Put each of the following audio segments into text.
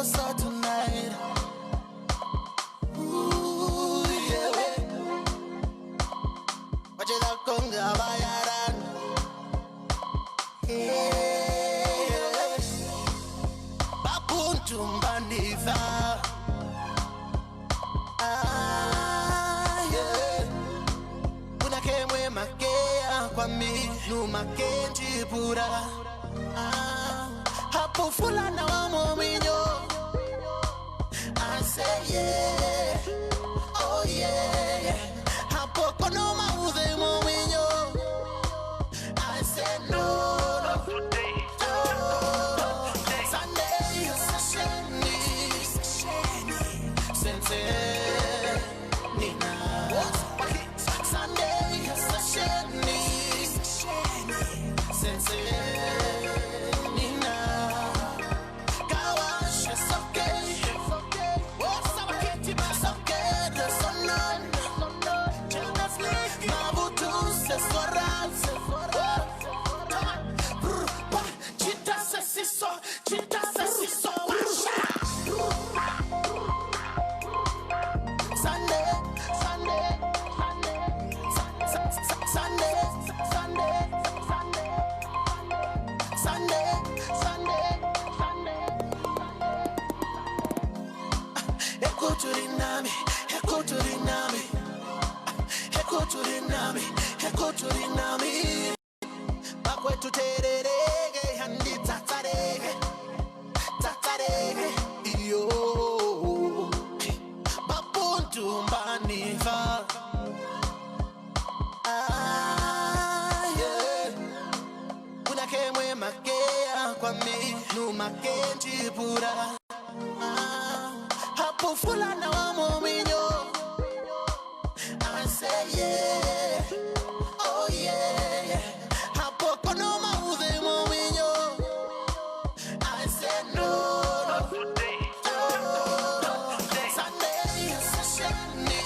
closer tonight. Ooh, yeah. Wajela konga bayaran. Yeah. Babuntu mbanifa. Yeah. Unakemwe makea kwa mi numakenji pura. Hapo fulana wa mominyo. I say yeah, oh yeah. Hapo kono maude mominyo. I say no, no. Sunday sasheni, sense nina. Sunday sasheni, sense. Hapo fulana wa mominyo. I say yeah, oh yeah. Hapo kono maude mominyo. I say no, no. Sunday sasheni,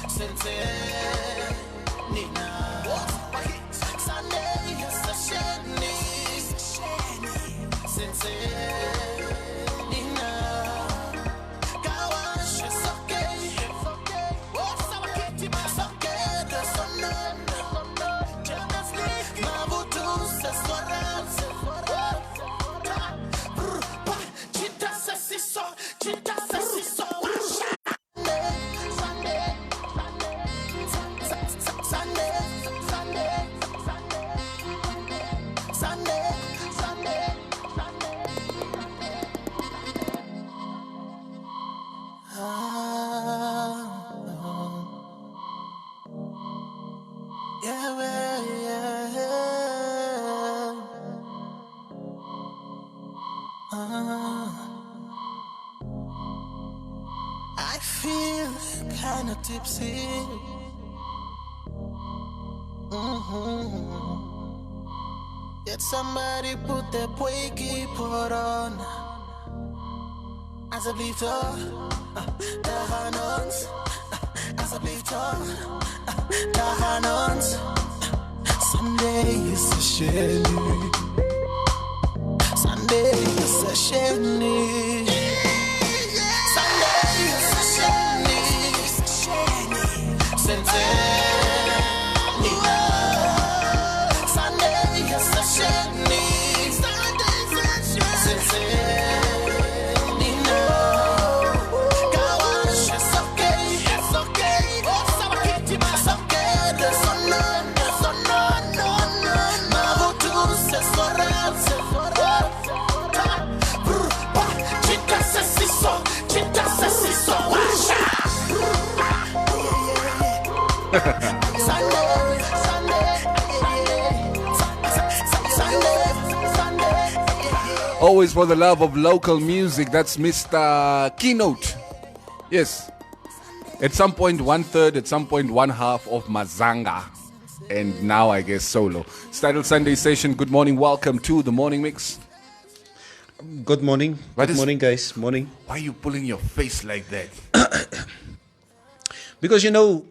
sense nina. Sunday sasheni, sense. I feel kinda tipsy. Yet somebody put their Quakey pot on. As I believe the Hanons. As I believe the Hanons. Sunday is a shame. Sunday is a shame. Sunday is a shame. Sunday is a shame. Always for the love of local music. That's Mr. Keynote. Yes. At some point 1/3, at some point 1/2 of Mazanga. And now I guess solo. It's titled Sunday Session. Good morning. Welcome to the Morning Mix. Good morning. Good morning, guys. Morning. Why are you pulling your face like that? Because, you know,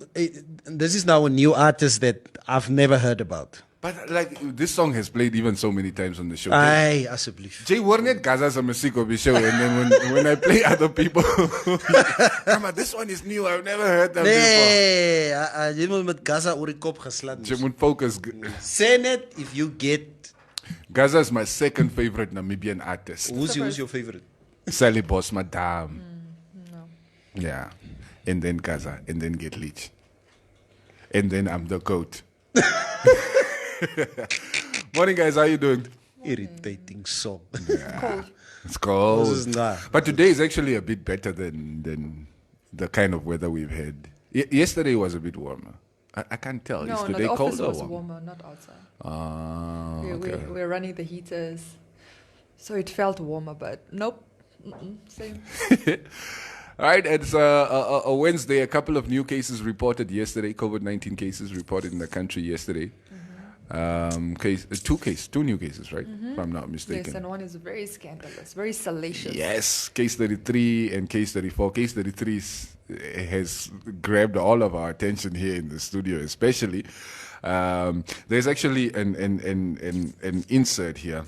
this is now a new artist that I've never heard about. But like this song has played even so many times on the show. Ai, asseblief. Jay Warnet Gaza's a music of the show, and then when I play other people, this one is new. I've never heard that before. Nee, jy moet met Gaza oor die kop geslaan. Jy moet focus. Say net if you get. Gaza is my second favorite Namibian artist. Who's your favorite? Sally Boss Madame. No. Yeah. And then Gaza. And then Get Leech. And then I'm the goat. Morning, guys. How you doing? Irritating song. Yeah. It's cold. This is not. But today is actually a bit better than the kind of weather we've had. Yesterday was a bit warmer. I can't tell. No, is no, today the cold office or was warm? warmer, not outside. Okay. We're running the heaters, so it felt warmer, but nope. Same. All right, it's a Wednesday. A couple of new cases reported yesterday. COVID-19 cases reported in the country yesterday. Two new cases, right? If I'm not mistaken. Yes, and one is very scandalous, very salacious. Yes, case 33 and case 34. Case 33 has grabbed all of our attention here in the studio, especially. There's actually an insert here.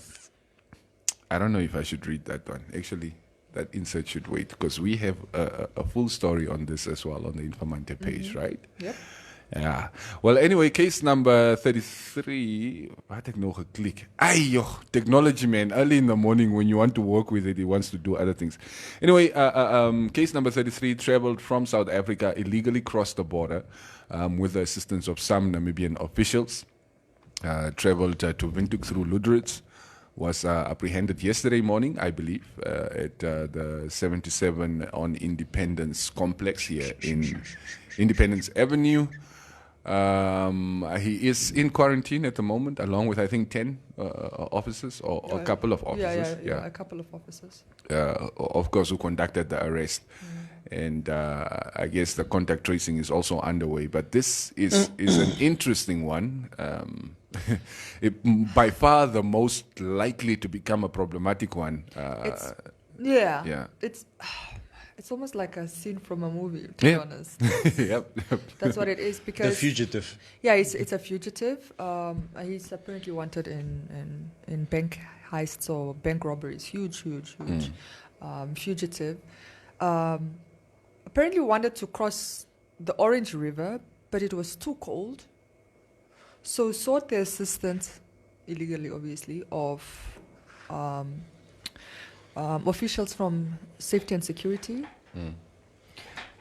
I don't know if I should read that one. Actually, that insert should wait because we have a full story on this as well on the Informanté page, right? Yep. Yeah. Well, anyway, case number 33. Wat ek nog geklik? Ay, joh, technology, man. Early in the morning when you want to work with it, it wants to do other things. Anyway, case number 33 traveled from South Africa, illegally crossed the border with the assistance of some Namibian officials. Traveled to Windhoek through Lüderitz. Was apprehended yesterday morning, I believe, at the 77 on Independence complex here in Independence Avenue. He is in quarantine at the moment, along with I think 10 officers or a couple of officers. Yeah, a couple of officers. Of course, who conducted the arrest. And I guess the contact tracing is also underway. But this is an interesting one. By far the most likely to become a problematic one. It's almost like a scene from a movie, to be honest. Yep. That's what it is because The fugitive. Yeah, it's a fugitive. He's apparently wanted in bank heists or bank robberies. Huge. Fugitive. Apparently wanted to cross the Orange River, but it was too cold. So sought the assistance, illegally obviously, of officials from safety and security.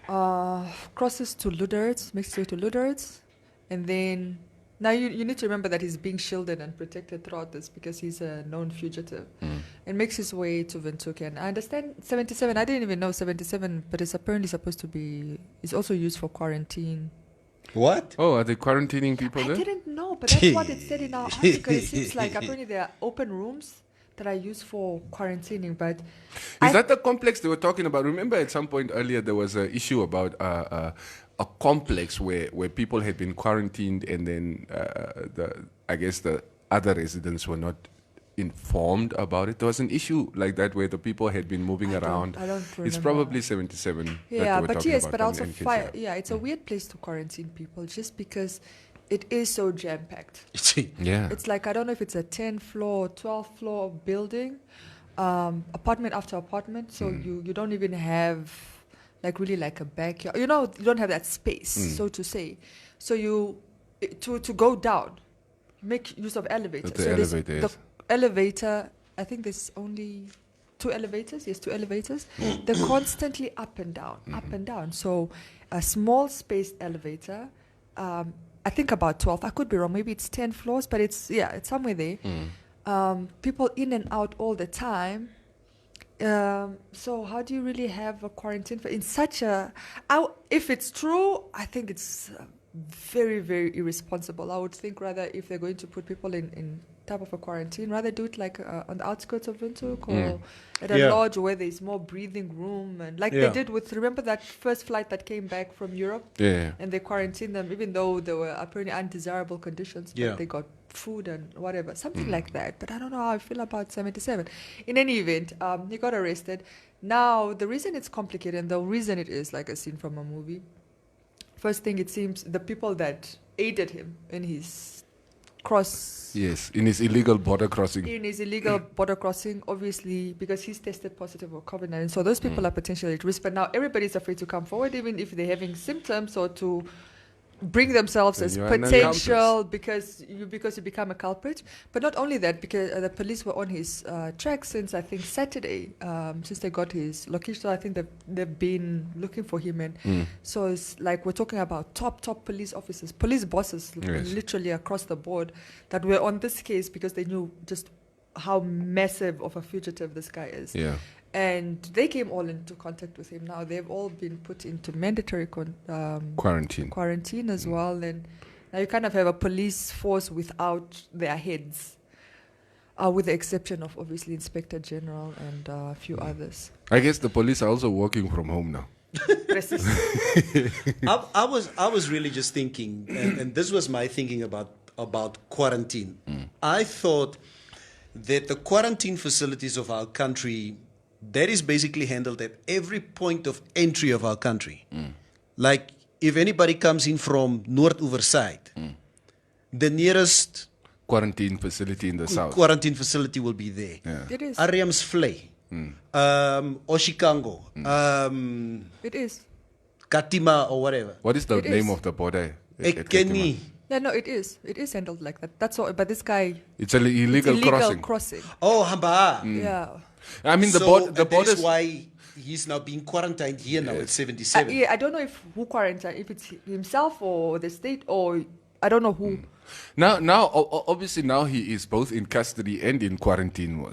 Crosses to Lüderitz, makes his way to Lüderitz, and then now you need to remember that he's being shielded and protected throughout this because he's a known fugitive, and makes his way to Windhoek. And I understand 77. I didn't even know 77, but it's apparently supposed to be. It's also used for quarantine. What? Oh, are they quarantining people there? I didn't know, but that's what it said in our article. It seems like apparently there are open rooms that are used for quarantining, but is that the complex they were talking about? Remember at some point earlier there was an issue about a complex where people had been quarantined and then I guess the other residents were not informed about it. There was an issue like that where the people had been moving around. I don't remember. It's probably 77. Yeah, but yes, about but also NKZ. it's a weird place to quarantine people just because it is so jam-packed. Yeah. It's like, I don't know if it's a 10-floor or 12-floor building, apartment after apartment, so you don't even have really like a backyard. You don't have that space, so to say. So to go down, make use of elevators. The elevator, I think there's only 2 elevators. Yes, 2 elevators. They're constantly up and down. So a small spaced elevator, I think about 12. I could be wrong. Maybe it's 10 floors, but it's somewhere there. People in and out all the time. So how do you really have a quarantine in such a? If it's true, I think it's very, very irresponsible. I would think rather if they're going to put people in type of a quarantine, rather do it like on the outskirts of Windhoek or at a lodge where there's more breathing room, and they did with, remember that first flight that came back from Europe, and they quarantined them even though they were apparently undesirable conditions, but they got food and whatever, something like that. But I don't know how I feel about 77. In any event, he got arrested. Now the reason it's complicated and the reason it is like a scene from a movie, first thing, it seems the people that aided him in his cross. Yes, in his illegal border crossing. In his illegal border crossing, obviously, because he's tested positive for COVID-19. So those people are potentially at risk. But now everybody's afraid to come forward, even if they're having symptoms, or to bring themselves Then as you are an potential because you become a culprit. But not only that, because the police were on his track since I think Saturday, since they got his location. So I think they've been looking for him, and so it's like we're talking about top police officers, police bosses, literally across the board, that were on this case because they knew just how massive of a fugitive this guy is. Yeah. And they came all into contact with him. Now they've all been put into mandatory quarantine as well. And now you kind of have a police force without their heads, with the exception of obviously Inspector General and a few others. I guess the police are also working from home now. I was really just thinking, and this was my thinking about quarantine. I thought that the quarantine facilities of our country, that is basically handled at every point of entry of our country. Like if anybody comes in from Noordoever side, the nearest Quarantine facility in the south. quarantine facility will be there. Yeah. It is. Ariam's Vlei, Oshikango, It is. Katima or whatever. What is the It name is. of the border? Ekeni. No, it is. It is handled like that. That's all. But this guy, It's an illegal crossing. Oh, Hamba. Yeah. I mean, the That borders. is why he's now being quarantined here now at 77. Yeah, I don't know if who quarantined, if it's himself or the state, or I don't know who. Now, obviously, now he is both in custody and in quarantine,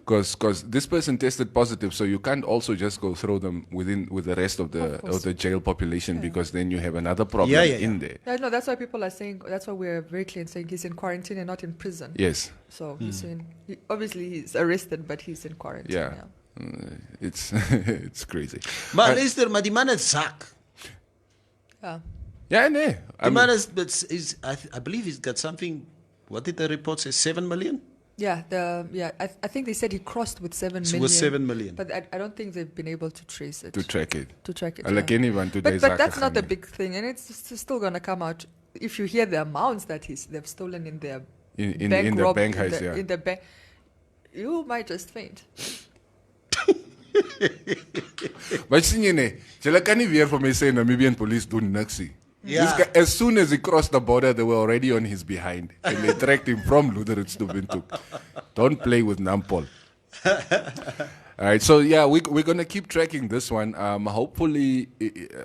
because this person tested positive, so you can't also just go throw them with the rest of the jail population, because then you have another problem in there. Yeah, no, that's why people are saying. That's why we're very clear in saying he's in quarantine and not in prison. Yes. So he's obviously he's arrested, but he's in quarantine. Yeah. It's it's crazy. Maar luister, maar die man het zak. Yeah. Yeah, no. The man I believe he's got something, what did the report say, 7 million? Yeah, I think they said he crossed with 7 million. With 7 million. But I don't think they've been able to trace it. To track it. Like yeah. anyone today. But that's not the big thing, and it's still going to come out. If you hear the amounts that they've stolen in their in bank the rob, bank in heist, the, in the bank, you might just faint. But sien jy nee, julle kan nie weer vir my sê Namibian police doen niks nie. Yeah. This guy, as soon as he crossed the border, they were already on his behind, and they tracked him from Luderitz to Windhoek. Don't play with Nampol. All right, so yeah, we're gonna keep tracking this one. Hopefully,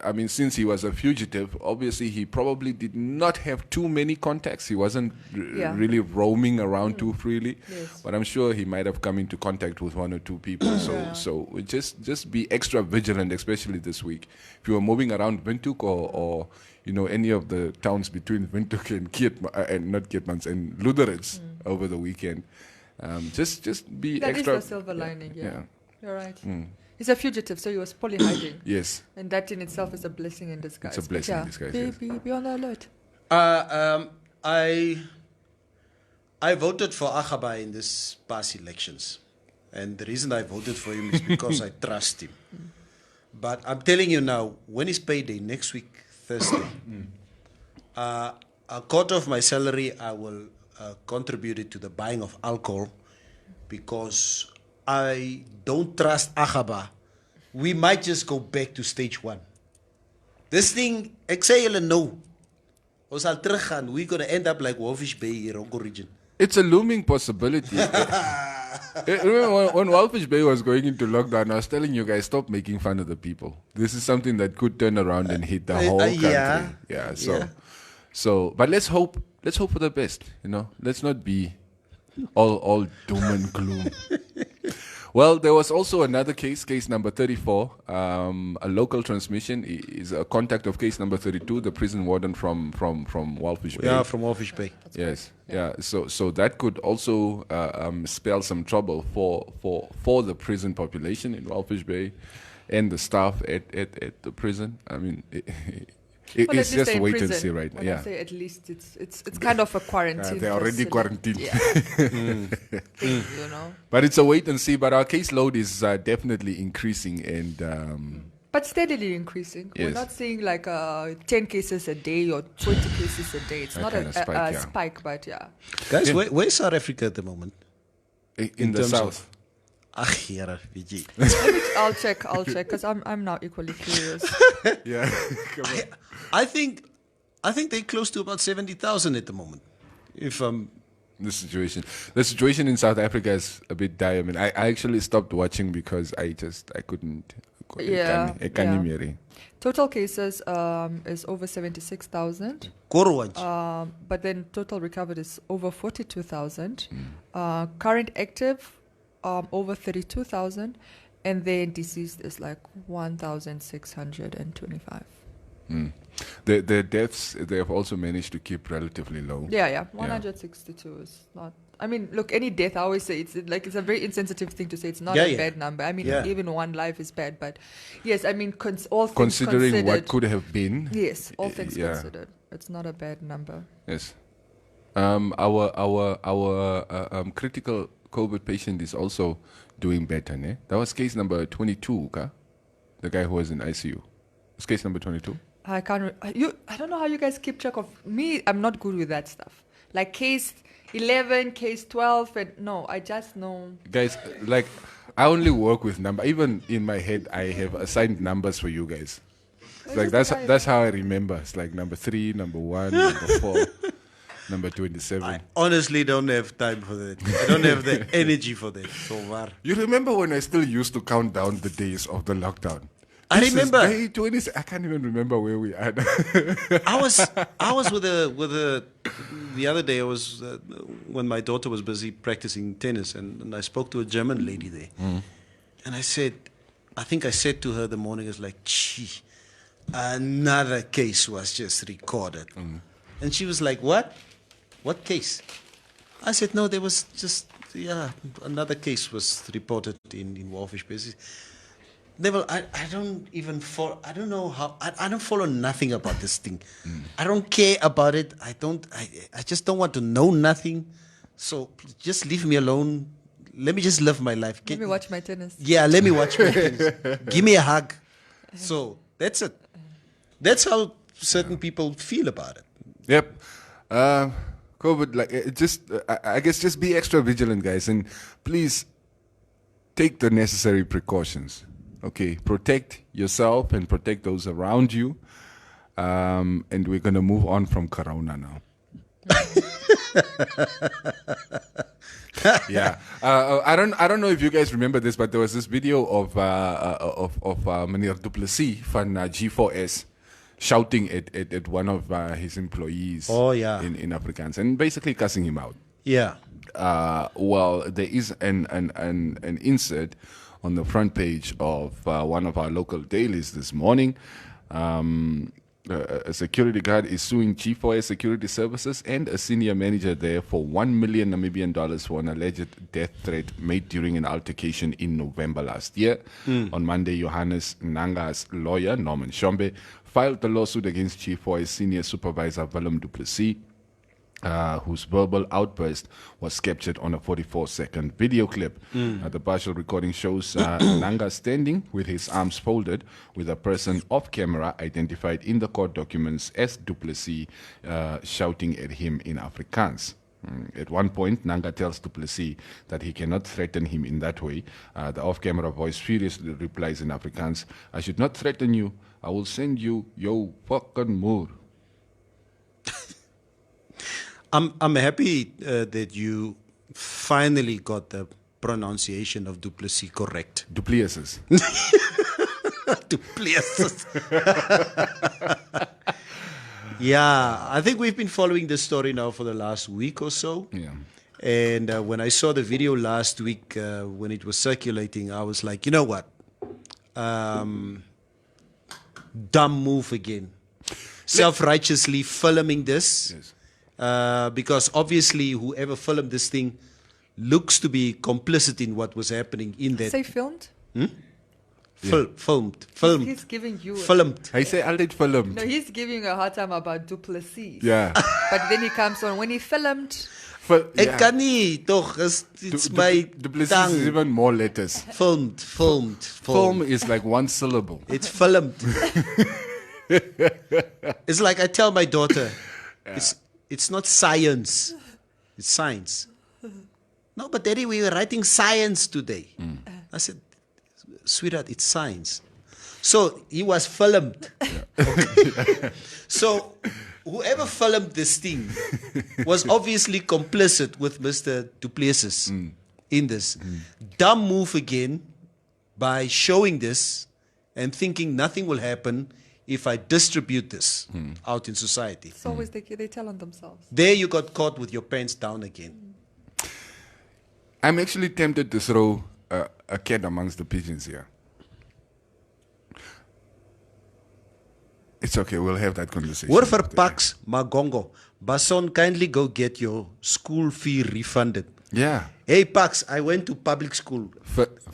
I mean, since he was a fugitive, obviously he probably did not have too many contacts. He wasn't really roaming around too freely, but I'm sure he might have come into contact with one or two people. So just be extra vigilant, especially this week. If you are moving around Windhoek or any of the towns between Windhoek and not Keetmans and Luderitz over the weekend. Just be that extra. That is the silver lining, yeah. You're right. He's a fugitive, so he was probably hiding. Yes. And that in itself is a blessing in disguise. It's a blessing in disguise, yes. Be on the alert. I voted for Agaba in this past elections. And the reason I voted for him is because I trust him. But I'm telling you now, when is payday? Next week, Thursday. A quarter of my salary, I will contribute it to the buying of alcohol, because I don't trust Agaba. We might just go back to stage 1. This thing, ek sê julle nou, ons sal teruggaan. We're going to end up like Walvish Bay here, Rongo region. It's a looming possibility. Remember when Walfish Bay was going into lockdown, I was telling you guys, stop making fun of the people. This is something that could turn around and hit the whole country. So, but let's hope for the best. Let's not be all doom and gloom. Well, there was also another case number 34. A local transmission is a contact of case number 32, the prison warden from Walfish Bay. Yeah, from Walfish Bay. Yes, yeah. So that could also spell some trouble for the prison population in Walfish Bay and the staff at the prison. I mean, it's just wait and see right now. When I say at least, it's kind of a quarantine. They're already quarantined. Yeah. But it's a wait and see. But our caseload is definitely increasing, and But steadily increasing. We're Yes. not seeing like 10 cases a day or 20 cases a day. It's That not kind a, of spike, a yeah. spike, but yeah. Guys, Yeah. where's South Africa at the moment? In the terms south. Ach, jare, weet jy. I'll check, because I'm now equally curious. Yeah. Come on. I think they're close to about 70,000 at the moment. If The situation in South Africa is a bit dire. I mean, I actually stopped watching because I couldn't. Yeah, I can't hear. Total cases is over 76,000. Korowantjie. But then total recovered is over 42,000. Current active, over 32,000. And then deceased is like 1,625. The deaths they have also managed to keep relatively low. Yeah. 162 is not. I mean, look, any death, I always say it's a very insensitive thing to say. It's not a bad number. I mean, even one life is bad, but yes, I mean, all things Considering considered, what could have been. yes, all things yeah. considered, it's not a bad number. Yes. Our critical COVID patient is also doing better, ne? That was case number 22, okay? The guy who was in ICU. It's case number 22. I can't. I don't know how you guys keep track of me. I'm not good with that stuff. Like case 11, case 12, and no, I just know. Guys, like, I only work with number. Even in my head, I have assigned numbers for you guys. It's like that's how I remember. It's like number 3, number 1, number 4, number 27. I honestly don't have time for that. I don't have the energy for that. So far. You remember when I still used to count down the days of the lockdown? I This is remember. day 20. I can't even remember where we are. I was with the other day. I was when my daughter was busy practicing tennis, and I spoke to a German lady there, and I think I said to her the morning, I was like, "Gee, another case was just recorded," and she was like, "What? What case?" I said, "No, there was just another case was reported in Walfish Bay." Neville, I don't even follow. I don't know how. I don't follow nothing about this thing. I don't care about it. I just don't want to know nothing. So just leave me alone. Let me just live my life. Let me watch my tennis. Yeah, let me watch my tennis. Give me a hug. So that's it. That's how certain people feel about it. Yep. COVID, like, I guess just be extra vigilant, guys, and please take the necessary precautions. Okay, protect yourself and protect those around you. And we're going to move on from Corona now. Yeah. I don't know if you guys remember this, but there was this video of Meneer Du Plessis van G4S shouting at one of his employees in Afrikaans and basically cussing him out. Yeah. Well, there is an insert on the front page of one of our local dailies this morning. A security guard is suing G4S Security Services and a senior manager there for 1 million Namibian dollars for an alleged death threat made during an altercation in November last year. On Monday, Johannes Nanga's lawyer, Norman Shombe, filed the lawsuit against G4S senior supervisor Willem Du Plessis, whose verbal outburst was captured on a 44-second video clip. The partial recording shows Nanga standing with his arms folded with a person off camera identified in the court documents as Du Plessis shouting at him in Afrikaans. At one point, Nanga tells Du Plessis that he cannot threaten him in that way. The off-camera voice furiously replies in Afrikaans, "I should not threaten you. I will send you your fucking moor." I'm happy that you finally got the pronunciation of Du Plessis correct. Du Plessis. Du Plessis. Yeah, I think we've been following this story now for the last week or so. Yeah. And when I saw the video last week, when it was circulating, I was like, you know what? Dumb move again. Self-righteously filming this. Yes. Because obviously whoever filmed this thing looks to be complicit in what was happening in that. Say filmed? Filmed. He's giving you... Filmed. I say altyd filmed. No, he's giving you a hard time about Du Plessis. Yeah. But then he comes on, when he filmed... Ek kan nie, toch? It's my The place is tongue. even more letters. Filmed. Film is like one syllable. It's filmed. It's like I tell my daughter, it's not science, it's science. No, but Daddy, we were writing science today. I said, sweetheart, it's science. So he was filmed. Okay. So whoever filmed this thing was obviously complicit with Mr. Du Plessis in this. Dumb move again by showing this and thinking nothing will happen if I distribute this out in society. It's always they tell on themselves. There you got caught with your pants down again. I'm actually tempted to throw a cat amongst the pigeons here. It's okay, we'll have that conversation. Hoor vir Pax Magongo, Bason, kindly go get your school fee refunded. Yeah. Hey Pax, I went to public school.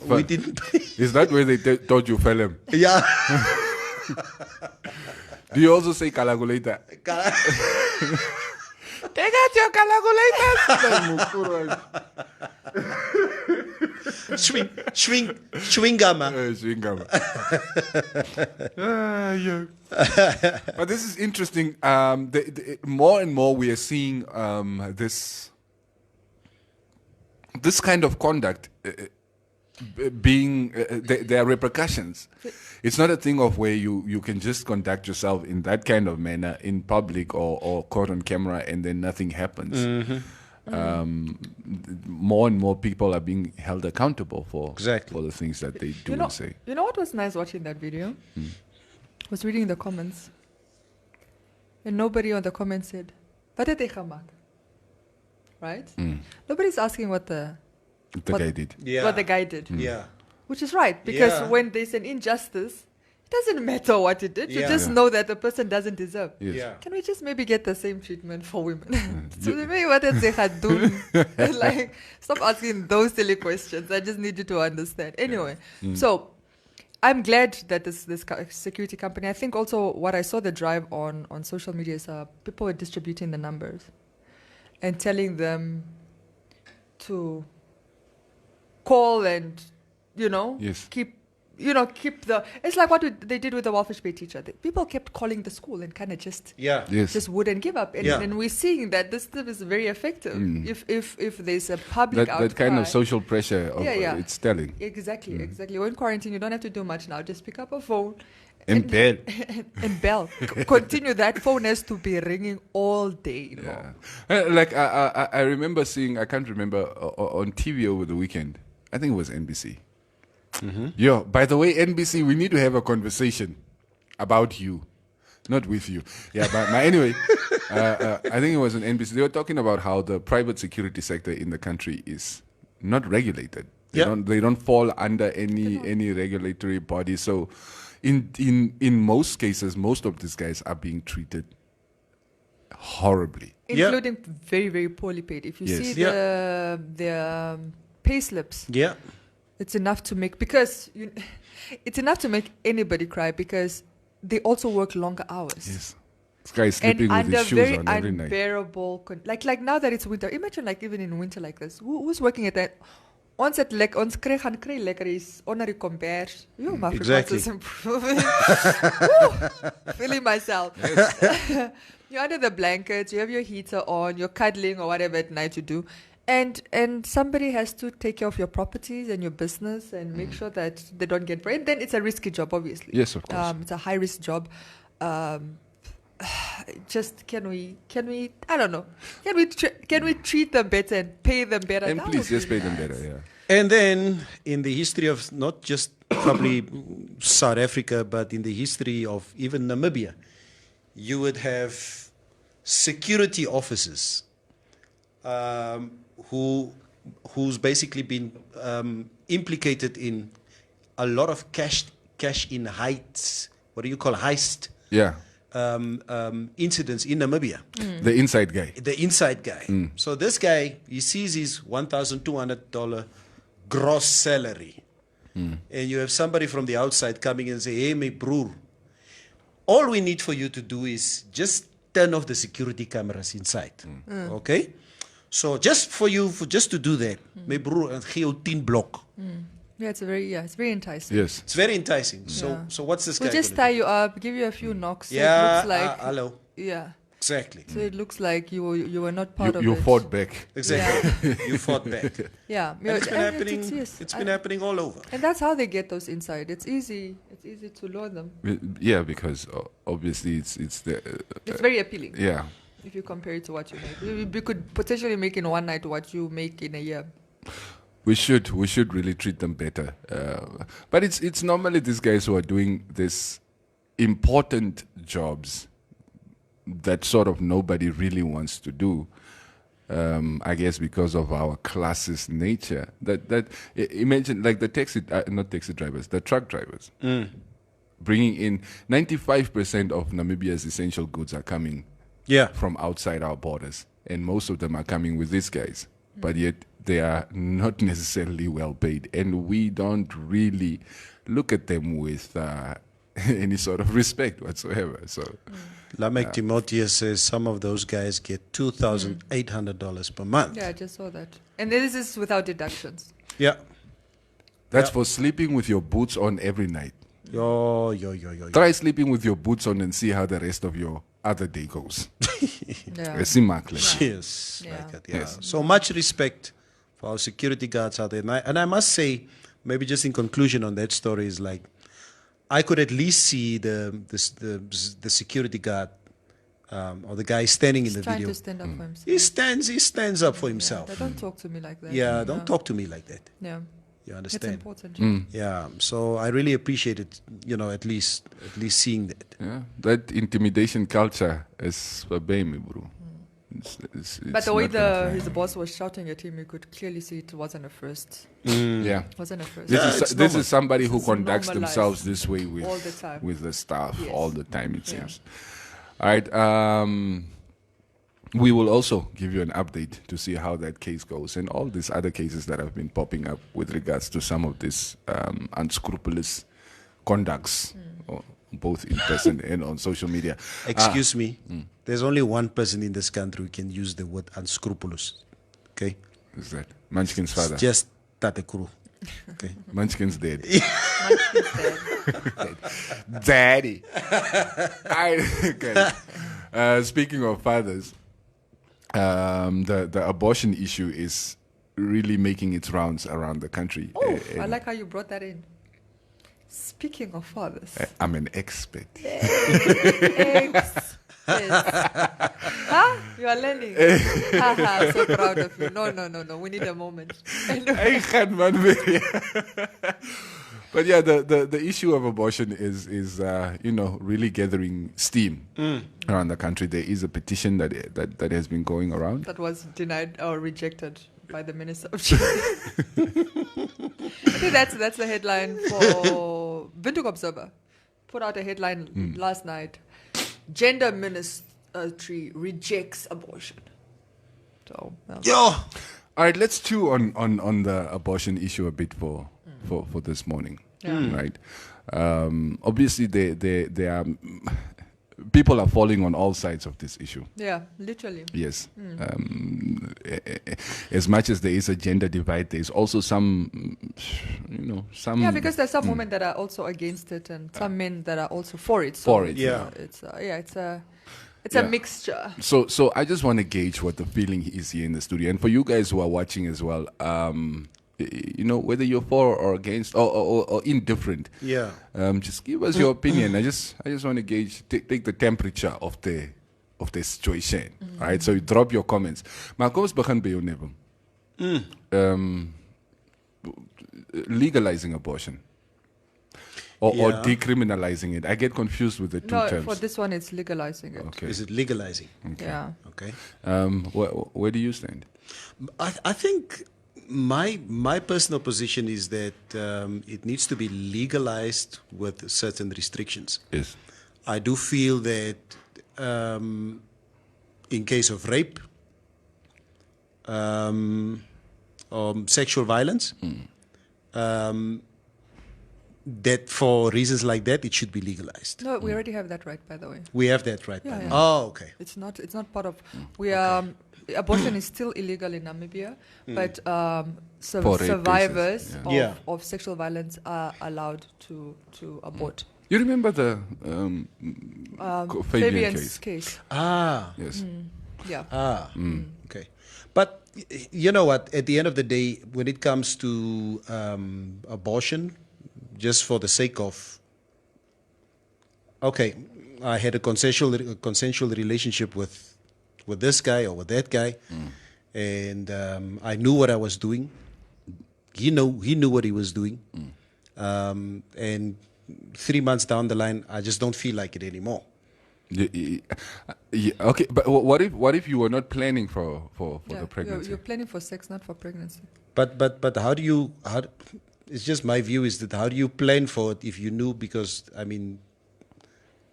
We didn't pay. Is that where they taught you film? Yeah. Do you also say calculator? Take out your calculator. Schwingama. Yeah. But this is interesting. More and more we are seeing this kind of conduct being there are repercussions. It's not a thing of where you can just conduct yourself in that kind of manner in public or caught on camera and then nothing happens. More and more people are being held accountable for the things that they do and say. You know what was nice watching that video? Was reading the comments. And nobody on the comments said, "Wat het hy gemaak?" Right? Nobody's asking what the guy did. Yeah. what the guy did. Yeah. Which is right, because Yeah. when there's an injustice, it doesn't matter what you did. You Yeah. just know that the person doesn't deserve. Yes. Yeah. Can we just maybe get the same treatment for women? So maybe what did they had do? Like, stop asking those silly questions. I just need you to understand. Anyway, so I'm glad that this security company. I think also what I saw the drive on social media is people were distributing the numbers and telling them to call and keep the. It's like what they did with the Walfish Bay teacher. People kept calling the school and kind of just just wouldn't give up. And we're seeing that this stuff is very effective. If there's a public outcry. That kind of social pressure, it's telling. Exactly. When in quarantine, you don't have to do much now. Just pick up a phone. And bell. And bell. Continue. That phone has to be ringing all day long. Like I remember seeing, I can't remember, on TV over the weekend. I think it was NBC. Yo, by the way, NBC, we need to have a conversation about you, not with you. Yeah, but anyway, I think it was on NBC. They were talking about how the private security sector in the country is not regulated. They don't fall under any regulatory body. So, in most cases, most of these guys are being treated horribly, including very, very poorly paid. If you see the pay slips, it's enough to make anybody cry because they also work longer hours. Yes, this guy is sleeping with his shoes on every night. Unbearable. Like now that it's winter, imagine like even in winter like this, who's working at that? Ons gaan kry lekker is onder die kombers. Yo, my Afrikaans is improving. Feeling myself. You're under the blankets, you have your heater on, you're cuddling or whatever at night you do. And somebody has to take care of your properties and your business and make sure that they don't get brain. Then it's a risky job, obviously. Yes, of course. It's a high risk job. Just can we? I don't know. Can we treat them better and pay them better? And That please, would just be pay them nice. better. Yeah. And then in the history of not just probably South Africa, but in the history of even Namibia, you would have security officers who's basically been implicated in a lot of cash in heights. What do you call heist? Yeah. Incidents in Namibia. The inside guy. The inside guy. So this guy, he sees his $1,200 gross salary. And you have somebody from the outside coming and say, "Hey, my broer, all we need for you to do is just turn off the security cameras inside." Okay? So just for you, just to do that, maybe broer, gee jou 10 block. Yeah, it's very enticing. Yes. It's very enticing. So Yeah. so what's this We'll guy just gonna tie you up, give you a few knocks. So do? Yeah, it looks like hello. yeah. Exactly. So it looks like you were not part of You it. fought back. Exactly. You fought back. Yeah, And it's been and happening. yes. It's been happening all over. And that's how they get those inside. It's easy to lure them. Yeah, because obviously it's the It's very appealing yeah. if you compare it to what you make. You could potentially make in one night what you make in a year. We should really treat them better. But it's normally these guys who are doing this important jobs that sort of nobody really wants to do. I guess because of our classist nature. Imagine like the not taxi drivers, the truck drivers, bringing in 95% of Namibia's essential goods are coming from outside our borders, and most of them are coming with these guys. But yet they are not necessarily well paid, and we don't really look at them with any sort of respect whatsoever. So. Lamek Timotheus says some of those guys get $2,800 per month. Yeah, I just saw that. And this is without deductions. Yeah. That's for sleeping with your boots on every night. Yo. Try sleeping with your boots on and see how the rest of your other day goes. Yeah. Yes. Yeah. Like that, yeah. Yes. So much respect for our security guards out there. And I must say, maybe just in conclusion on that story is like, I could at least see the security guard or the guy standing in He's the trying video. to stand up for himself. He stands up for Yeah, himself. but don't talk to me like that. Yeah, don't talk to me like that. Yeah. You It's understand? important. Yeah. So I really appreciate it. At least seeing that. Yeah, that intimidation culture is for baby, bro. It's But the way not gonna fly. his boss was shouting at him, you could clearly see it wasn't a first. Yeah. Wasn't a first. This it's is somebody who It's conducts normalized themselves this way all the time. with the staff Yes. all the time, it Yeah. seems. All right. We will also give you an update to see how that case goes and all these other cases that have been popping up with regards to some of these unscrupulous conducts, both in person and on social media. Excuse me. There's only one person in this country who can use the word unscrupulous. Okay? Is that Munchkin's father? It's just Tatekuru. Okay? Munchkin's dead. Dead. Daddy. Okay. Speaking of fathers, the abortion issue is really making its rounds around the country. Oh, I like how you brought that in. Speaking of fathers. I'm an expert. Huh? You are learning. I'm so proud of you. No. We need a moment. I can't, man. But yeah, the issue of abortion is really gathering steam around the country. There is a petition that has been going around. That was denied or rejected by the Minister of Justice. I think that's the headline for Windhoek Observer. Put out a headline last night. Gender Ministry rejects abortion. So, well, Yo! All right, let's chew on the abortion issue a bit for this morning, right? Obviously, there are people are falling on all sides of this issue. yeah, literally. Yes. As much as there is a gender divide, there is also some. Yeah, because there's some women that are also against it, and some men that are also for it. So For it, yeah. It's a Yeah. mixture. So I just want to gauge what the feeling is here in the studio, and for you guys who are watching as well. Whether you're for or against or indifferent. Yeah. Just give us your opinion. I just want to gauge, take the temperature of the situation. Right? So you drop your comments. Maar kom ons begin by jou, Neville. Legalizing abortion. Or Yeah. decriminalizing it. I get confused with the two No, terms. for this one, it's legalizing it. Okay. Is it legalizing? Yeah. Okay. Where do you stand? I think my personal position is that it needs to be legalized with certain restrictions. Yes. I do feel that in case of rape, sexual violence, that for reasons like that, it should be legalized. No, we already have that right, by the way. We have that right Yeah, now. yeah. Oh, okay. It's not part of. We abortion is still illegal in Namibia, but For rape survivors cases, of, Yeah. of sexual violence are allowed to abort. You remember the Fabian Fabian's case? case. Yes. Yeah. Okay. But you know what? At the end of the day, when it comes to abortion, just for the sake of, okay, I had a consensual relationship with this guy or with that guy, and I knew what I was doing. He knew what he was doing, and 3 months down the line, I just don't feel like it anymore. Okay, but what if you were not planning for the pregnancy? You're planning for sex, not for pregnancy. But how do you it's just my view is that how do you plan for it if you knew? Because I mean,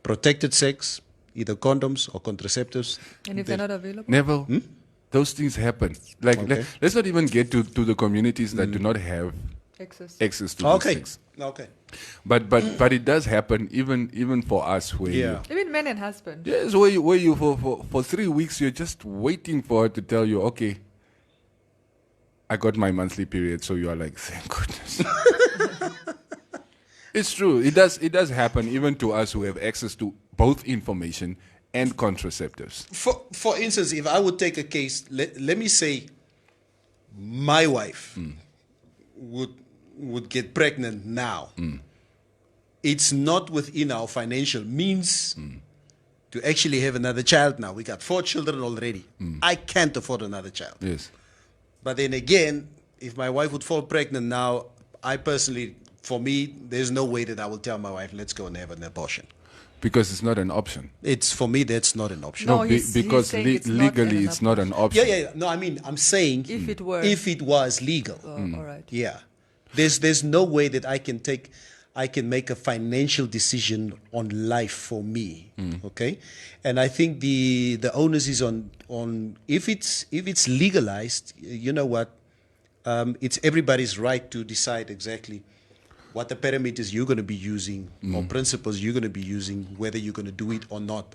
protected sex, either condoms or contraceptives. And if they're not available? Neville, those things happen. Like Okay. let's not even get to the communities that do not have Access. access to Okay. these things. Okay. But it does happen even for us where Yeah. Even men and husbands. yes, where you for 3 weeks you're just waiting for her to tell you, okay, I got my monthly period, so you are like, thank goodness. It's true. It does happen even to us who have access to both information and contraceptives. For instance, if I would take a case, let me say my wife would get pregnant now. It's not within our financial means to actually have another child now. We got 4 children already. I can't afford another child. Yes. But then again, if my wife would fall pregnant now, I personally, for me, there's no way that I will tell my wife, let's go and have an abortion. Because it's not an option. It's for me, that's not an option. No, he's because saying it's not legally an it's not an option. Yeah. No, I mean, I'm saying If it were. if it was legal. All right. Yeah. There's no way that I can make a financial decision on life for me. Okay? And I think the onus is on if it's legalized, you know what? It's everybody's right to decide exactly what the parameters you're going to be using or principles you're going to be using, whether you're going to do it or not.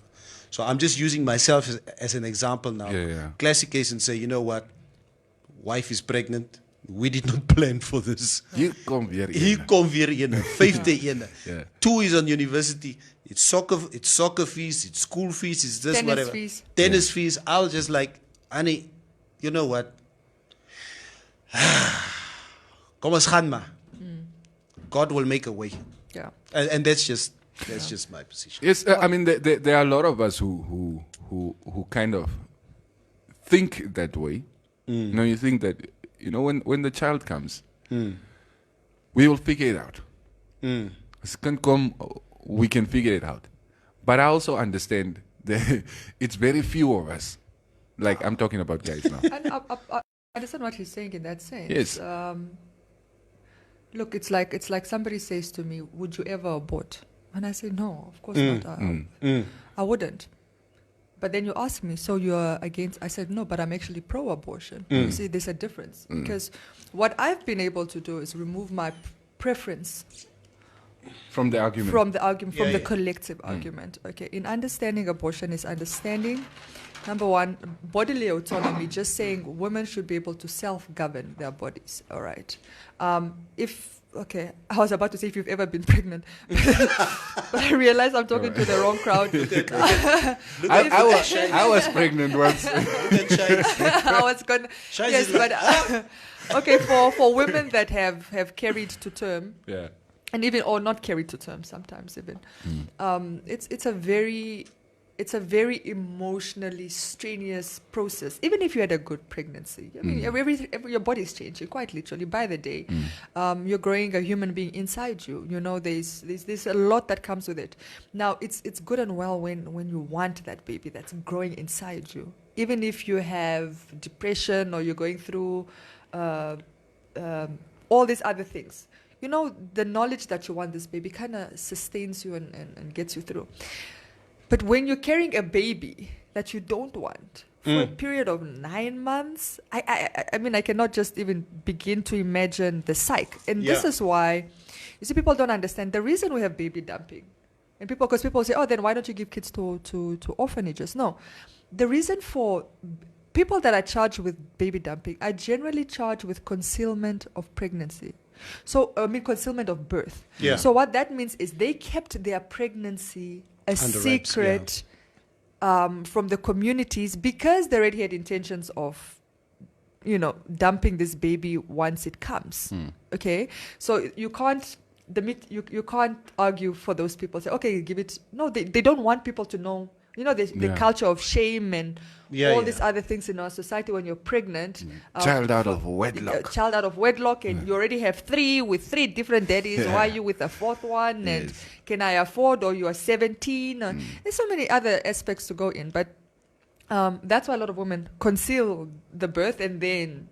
So I'm just using myself as an example now. Yeah. Classic case and say, you know what? Wife is pregnant. We did not plan for this. Hier kom weer een. Hier kom weer een, 5de ene. Yeah. 2 is on university. It's soccer fees, it's school fees, it's this, Tennis whatever. fees. Tennis fees. I was just like, Annie, you know what? Kom ons gaan maar. God will make a way. Yeah. And that's just my position. Yes, I mean there are a lot of us who kind of think that way. You know, you think that when the child comes, we will figure it out. As it can come, we can figure it out. But I also understand that it's very few of us. Like I'm talking about guys now. And I understand what he's saying in that sense. Yes. Look, it's like somebody says to me, "Would you ever abort?" And I say, "No, of course not. I wouldn't." But then you ask me, "So you're against?" I said, "No, but I'm actually pro-abortion." You see, there's a difference because what I've been able to do is remove my preference From the argument. from the argument, from Yeah, the yeah. collective argument. Okay, in understanding abortion is understanding, number one, bodily autonomy, just saying women should be able to self-govern their bodies, all right? I was about to say if you've ever been pregnant, but I realized I'm talking to the wrong crowd. I was pregnant once. I was going Shines yes, is like, but okay, for women that have carried to term, Yeah. and even or not carried to term sometimes even, it's a very emotionally strenuous process. Even if you had a good pregnancy, I mean, your body's changing quite literally by the day. You're growing a human being inside you. You know, there's a lot that comes with it. Now, it's good and well when you want that baby that's growing inside you. Even if you have depression or you're going through all these other things. You know, the knowledge that you want this baby kind of sustains you and gets you through. But when you're carrying a baby that you don't want for a period of 9 months, I mean, I cannot just even begin to imagine the psyche. And this Yeah. is why You see, people don't understand the reason we have baby dumping. And because people say, oh, then why don't you give kids to orphanages? No. The reason for people that are charged with baby dumping are generally charged with concealment of pregnancy. So, concealment of birth. Yeah. So what that means is they kept their pregnancy a Under wraps, secret from the communities because they already had intentions of, dumping this baby once it comes. Okay? So you can't you can't argue for those people. Say, okay, give it. No, they don't want people to know. The culture of shame and all these other things in our society when you're pregnant. Child out of wedlock. Child out of wedlock, and you already have 3 with 3 different daddies. Why are you with a 4th one? Yes. And can I afford? Or you are 17? There's so many other aspects to go in. But that's why a lot of women conceal the birth and then,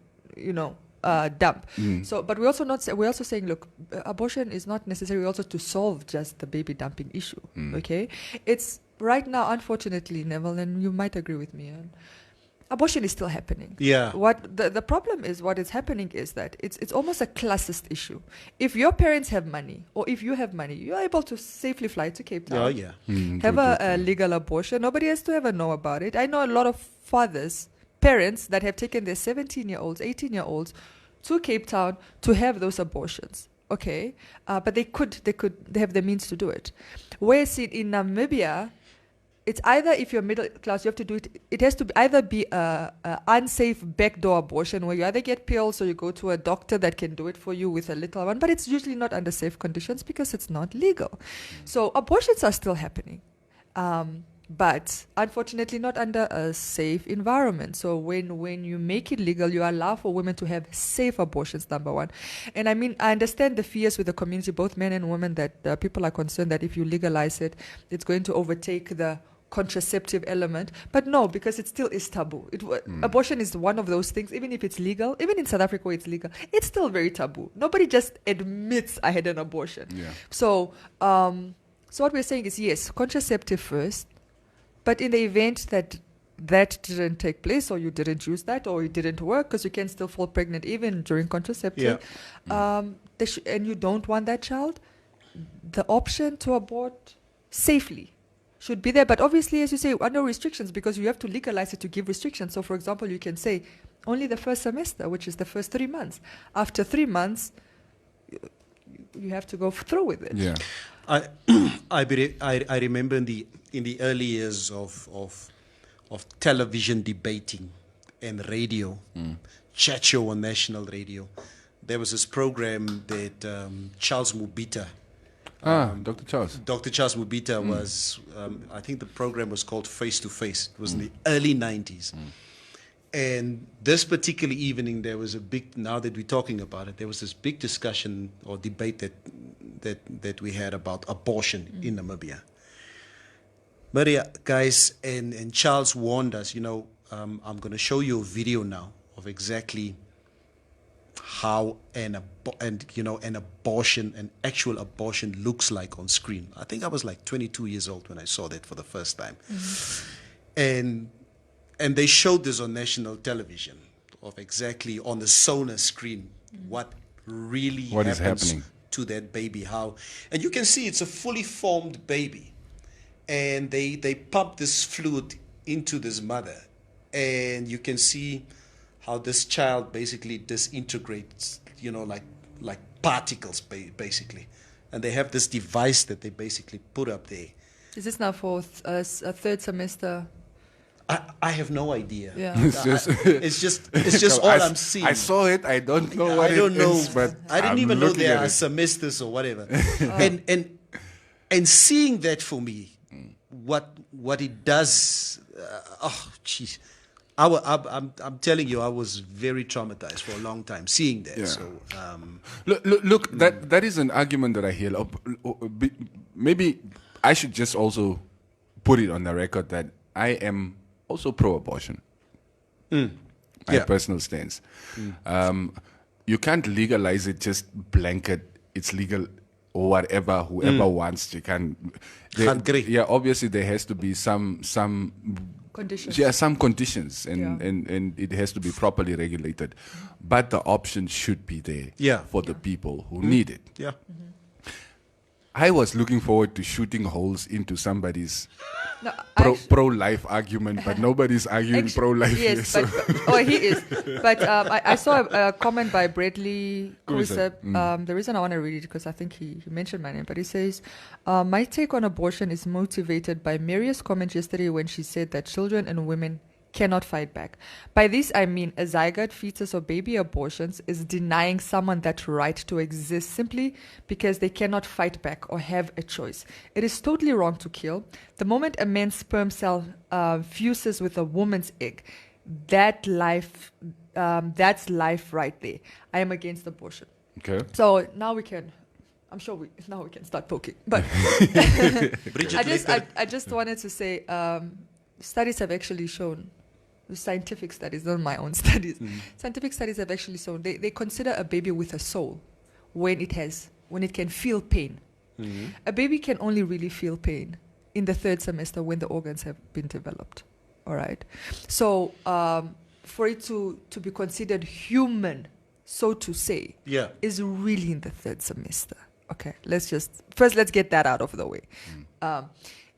dump. So, but we're also saying, look, abortion is not necessarily also to solve just the baby dumping issue. Okay, it's right now, unfortunately, Neville, and you might agree with me, abortion is still happening. Yeah. What the problem is, what is happening is that it's almost a classist issue. If your parents have money, or if you have money, you're able to safely fly to Cape Town. Oh, yeah. Have a legal abortion. Nobody has to ever know about it. I know a lot of parents that have taken their 17-year-olds, 18-year-olds to Cape Town to have those abortions. Okay, but they have the means to do it. Whereas in Namibia, it's either if you're middle class, you have to do it. It has to either be a unsafe backdoor abortion where you either get pills or you go to a doctor that can do it for you with a little one. But it's usually not under safe conditions because it's not legal. So abortions are still happening. But unfortunately not under a safe environment. So when you make it legal, you allow for women to have safe abortions, number one. And I understand the fears with the community, both men and women, that people are concerned that if you legalize it, it's going to overtake the contraceptive element. But no, because it still is taboo. Abortion is one of those things, even if it's legal, even in South Africa where it's legal, it's still very taboo. Nobody just admits I had an abortion. Yeah. So what we're saying is, yes, contraceptive first. But in the event that didn't take place, or you didn't use that, or it didn't work, because you can still fall pregnant even during contraceptive, and you don't want that child, the option to abort safely should be there. But obviously, as you say, under restrictions, because you have to legalize it to give restrictions. So, for example, you can say only the first semester, which is the first 3 months. After 3 months, you have to go through with it. Yeah. I remember in the early years of television debating and radio, chat show on national radio, there was this program that Charles Mubita, Dr. Charles. Dr. Charles Mubita was, I think the program was called Face to Face. It was in the early 90s. And this particular evening, there was a big, now that we're talking about it, there was this big discussion or debate that we had about abortion in Namibia. Maria, guys, and Charles warned us, I'm going to show you a video now of exactly how an actual abortion looks like on screen. I think I was like 22 years old when I saw that for the first time. And they showed this on national television of exactly on the sonar screen what happens is happening to that baby. And you can see it's a fully formed baby. And they pump this fluid into this mother. And you can see how this child basically disintegrates, like particles, basically. And they have this device that they basically put up there. Is this now for a 3rd semester? I have no idea. Yeah. It's just all I'm seeing. I saw it. I don't know what I don't know. is, but I didn't even know there are semesters or whatever. And seeing that for me, what it does, jeez. I'm telling you, I was very traumatized for a long time seeing that. Yeah. So look, that is an argument that I hear. Maybe I should just also put it on the record that I am also pro-abortion. My personal stance. You can't legalize it just blanket. It's legal or whatever. Whoever wants, you can. Yeah, obviously there has to be some conditions. Yeah, some conditions, and it has to be properly regulated. But the option should be there for the people who need it. Yeah. I was looking forward to shooting holes into somebody's No, pro-life argument, but nobody's arguing pro-life here. Yes, So. he is. But I saw a comment by Bradley Who is that? Kusep. The reason I want to read it because I think he mentioned my name, but he says, my take on abortion is motivated by Maria's comment yesterday when she said that children and women cannot fight back. By this I mean a zygote, fetus or baby abortions is denying someone that right to exist simply because they cannot fight back or have a choice. It is totally wrong to kill. The moment a man's sperm cell fuses with a woman's egg, that's life right there. I am against abortion. Okay. So now we can, I'm sure now we can start poking. But I just wanted to say, studies have actually shown, scientific studies, not my own studies. Scientific studies have actually shown they consider a baby with a soul when it can feel pain. A baby can only really feel pain in the third semester when the organs have been developed. All right. So for it to be considered human, so to say, is really in the third semester. Okay. Let's get that out of the way.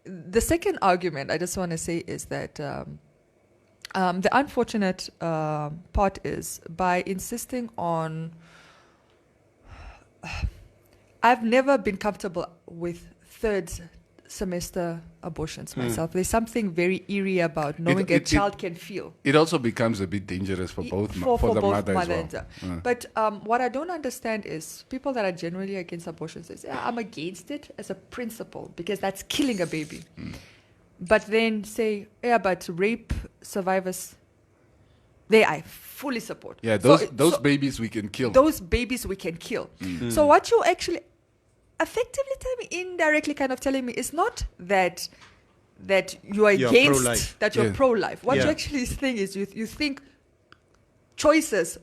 The second argument I just want to say is that the unfortunate part is by insisting on... I've never been comfortable with third semester abortions myself. There's something very eerie about knowing a child can feel. It also becomes a bit dangerous for both for the both mother as well. and But what I don't understand is people that are generally against abortion say, I'm against it as a principle because that's killing a baby. But then say, but rape survivors, I fully support. Yeah, those babies we can kill. Those babies we can kill. So what you actually effectively tell me, indirectly kind of telling me, is not that you are against pro-life. That you're pro-life. What you actually think is you think choices,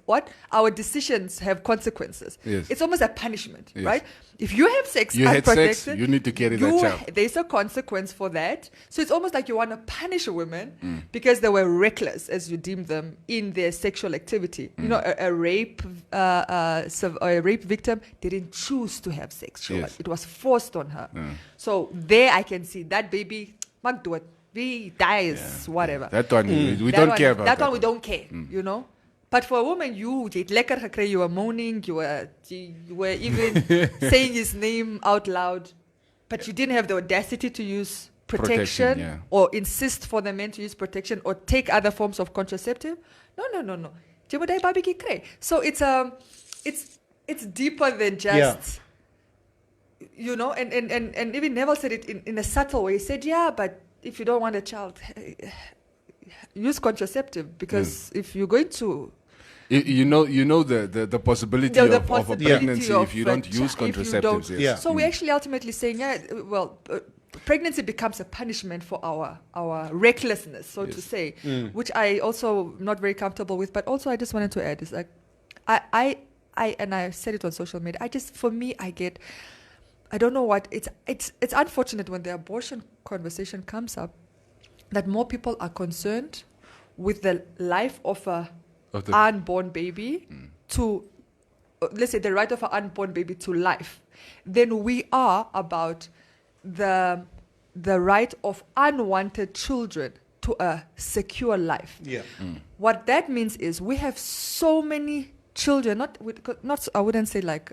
our decisions have consequences. Yes. It's almost a punishment, right? If you have sex you unprotected, had sex, you need to carry that child. There's a consequence for that. So it's almost like you want to punish a woman because they were reckless, as you deem them, in their sexual activity. You know, a rape victim didn't choose to have sex. It was forced on her. So there I can see that baby, mag do it. We dies, whatever. That one, we don't care about. That one we don't care, you know. But for a woman, you het lekker gekry, you were moaning, you were even saying his name out loud, but you didn't have the audacity to use protection or insist for the men to use protection or take other forms of contraceptive. No. So it's deeper than just, you know, and even Neville said it in a subtle way. He said, but if you don't want a child, use contraceptive, because if you're going to... You know the possibility of a pregnancy if you don't use contraceptives. So we're actually ultimately saying, pregnancy becomes a punishment for our recklessness, so to say, which I also not very comfortable with. But also I just wanted to add is like, I said it on social media. I don't know what it's unfortunate when the abortion conversation comes up that more people are concerned with the life of a unborn baby to, let's say, the right of an unborn baby to life, than we are about the right of unwanted children to a secure life. What that means is we have so many children, not I wouldn't say like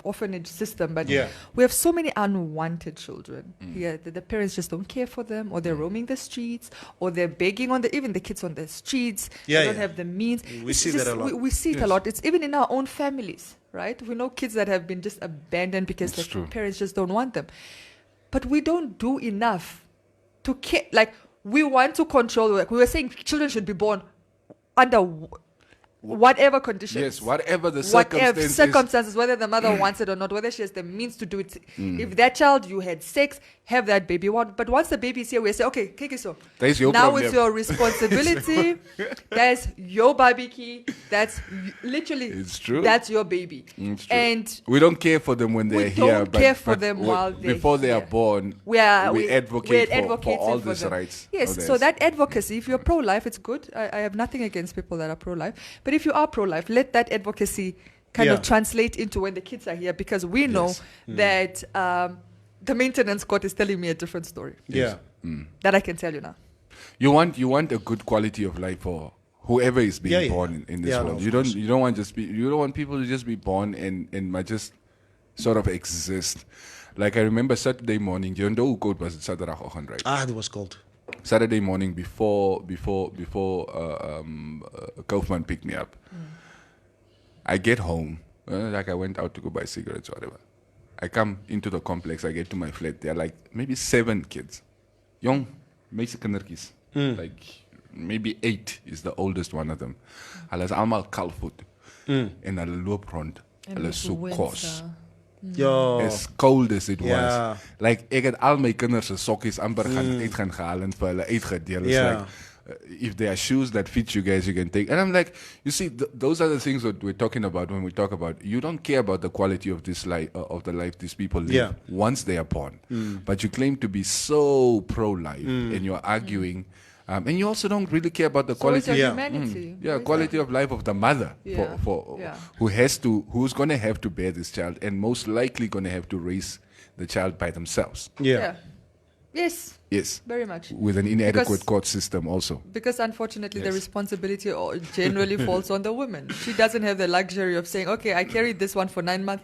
orphanage system, but we have so many unwanted children here that the parents just don't care for them, or they're roaming the streets, or they're begging even the kids on the streets. They don't have the means. We see that a lot. We see it a lot. It's even in our own families, right? We know kids that have been just abandoned because their parents just don't want them. But we don't do enough to care. Like, we want to control. Like we were saying, children should be born under whatever conditions. Yes, whatever the circumstances, whether the mother wants it or not, whether she has the means to do it. If that child, you had sex, have that baby. But once the baby is here, we say, okay, Kekiso, now it's your responsibility. That's your barbecue. That's literally, it's true. That's your baby. It's true. And we don't care for them when they're here. We don't care for them while they're before they are born. We advocate for all these rights. Yes, so that advocacy, if you're pro-life, it's good. I have nothing against people that are pro-life. But if you are pro-life, let that advocacy kind of translate into when the kids are here, because we know that the maintenance court is telling me a different story. Yeah. That I can tell you now. You want a good quality of life for whoever is being born in this world. You don't want people to just be born and might just sort of exist. Like I remember Saturday morning, you know code was Saturday, right? It was cold. Saturday morning before Kaufman picked me up. I get home, like I went out to go buy cigarettes or whatever. I come into the complex, I get to my flat, there are like maybe 7 kids. Young Mexican kids. Like maybe 8 is the oldest one of them. Hulle is almal kalfoot. En hulle loop rond. Hulle soek kos. As cold as it was. Like ek het al my kinders se sokkies amper gaan gehaal en vir hulle uitgedeel. It's like, if there are shoes that fit you guys, you can take. And I'm like, you see, those are the things that we're talking about when we talk about, you don't care about the quality of this life, of the life these people live once they are born. But you claim to be so pro-life and you're arguing. And you also don't really care about the quality, humanity. Quality of life of the mother who's going to have to bear this child and most likely going to have to raise the child by themselves. Yes. Very much. With an inadequate court system also. Because unfortunately the responsibility generally falls on the woman. She doesn't have the luxury of saying, okay, I carried this one for 9 months.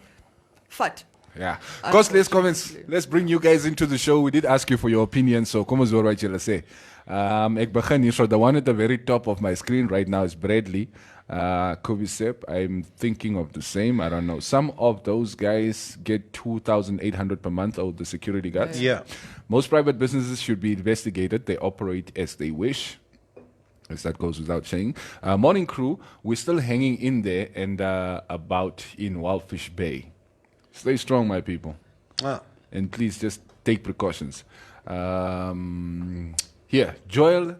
Fat. Yeah. Costless comments. Let's bring you guys into the show. We did ask you for your opinion, so kom ons hoor wat julle sê. Ek begin hier. So the one at the very top of my screen right now is Bradley. Kubisep, I'm thinking of the same. I don't know. Some of those guys get 2,800 per month out of the security guards. Most private businesses should be investigated. They operate as they wish. As that goes without saying. Morning crew, we're still hanging in there and about in Wildfish Bay. Stay strong, my people. And please just take precautions. Here, Joel,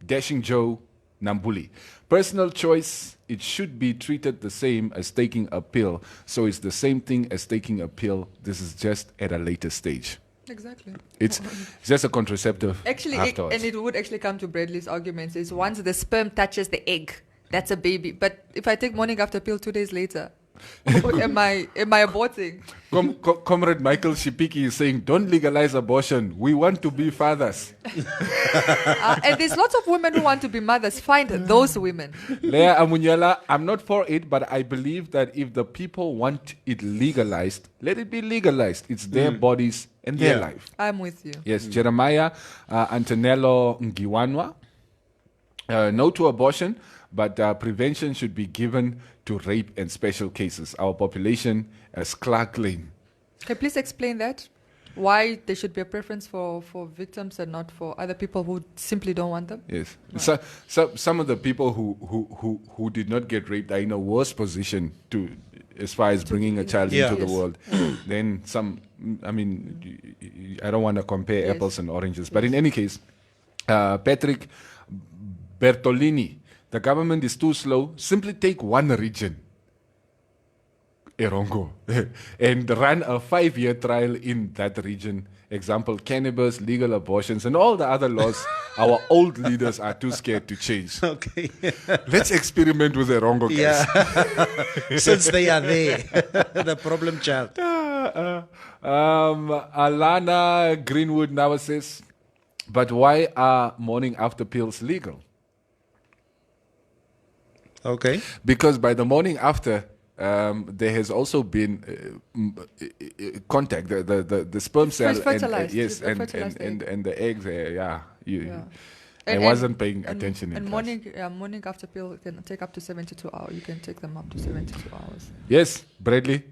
Dashing Joe, Nambuli. Personal choice, it should be treated the same as taking a pill. So it's the same thing as taking a pill. This is just at a later stage. Exactly. It's just a contraceptive. Actually, afterwards. and it would actually come to Bradley's arguments is once the sperm touches the egg, that's a baby. But if I take morning after pill 2 days later, am I aborting? Comrade Michael Shipiki is saying, don't legalize abortion. We want to be fathers. And there's lots of women who want to be mothers. Find those women. Leah Amunyala, I'm not for it, but I believe that if the people want it legalized, let it be legalized. It's their bodies and their life. I'm with you. Yes, Jeremiah Antonello Ngiwanwa. No to abortion, but prevention should be given to rape and special cases. Our population is claim. Can you please explain that? Why there should be a preference for victims and not for other people who simply don't want them? Yes. Right. So some of the people who did not get raped are in a worse position to as far as bringing a child into the world. Then some, I mean, I don't want to compare apples and oranges. But in any case, Patrick Bertolini, the government is too slow. Simply take one region, Erongo, and run a 5-year trial in that region. Example, cannabis, legal abortions, and all the other laws our old leaders are too scared to change. Okay. Let's experiment with Erongo, guys. Since they are there, the problem child. Alana Greenwood now says, but why are morning after pills legal? Okay. Because by the morning after, there has also been contact. The sperm cell and the eggs. I wasn't paying attention. And morning after pill can take up to 72 hours. You can take them up to 72 hours. Yes, Bradley,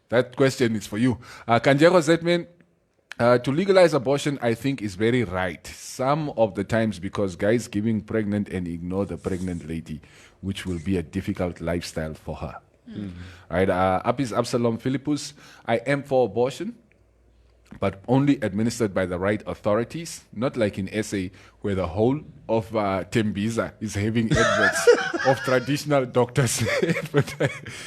that question is for you. Kanjero Zetman, to legalize abortion, I think is very right. Some of the times because guys giving pregnant and ignore the pregnant lady, which will be a difficult lifestyle for her. Right, Apis Absalom Philippus, I am for abortion. but only administered by the right authorities, not like in SA where the whole of Tembiza is having adverts of traditional doctors.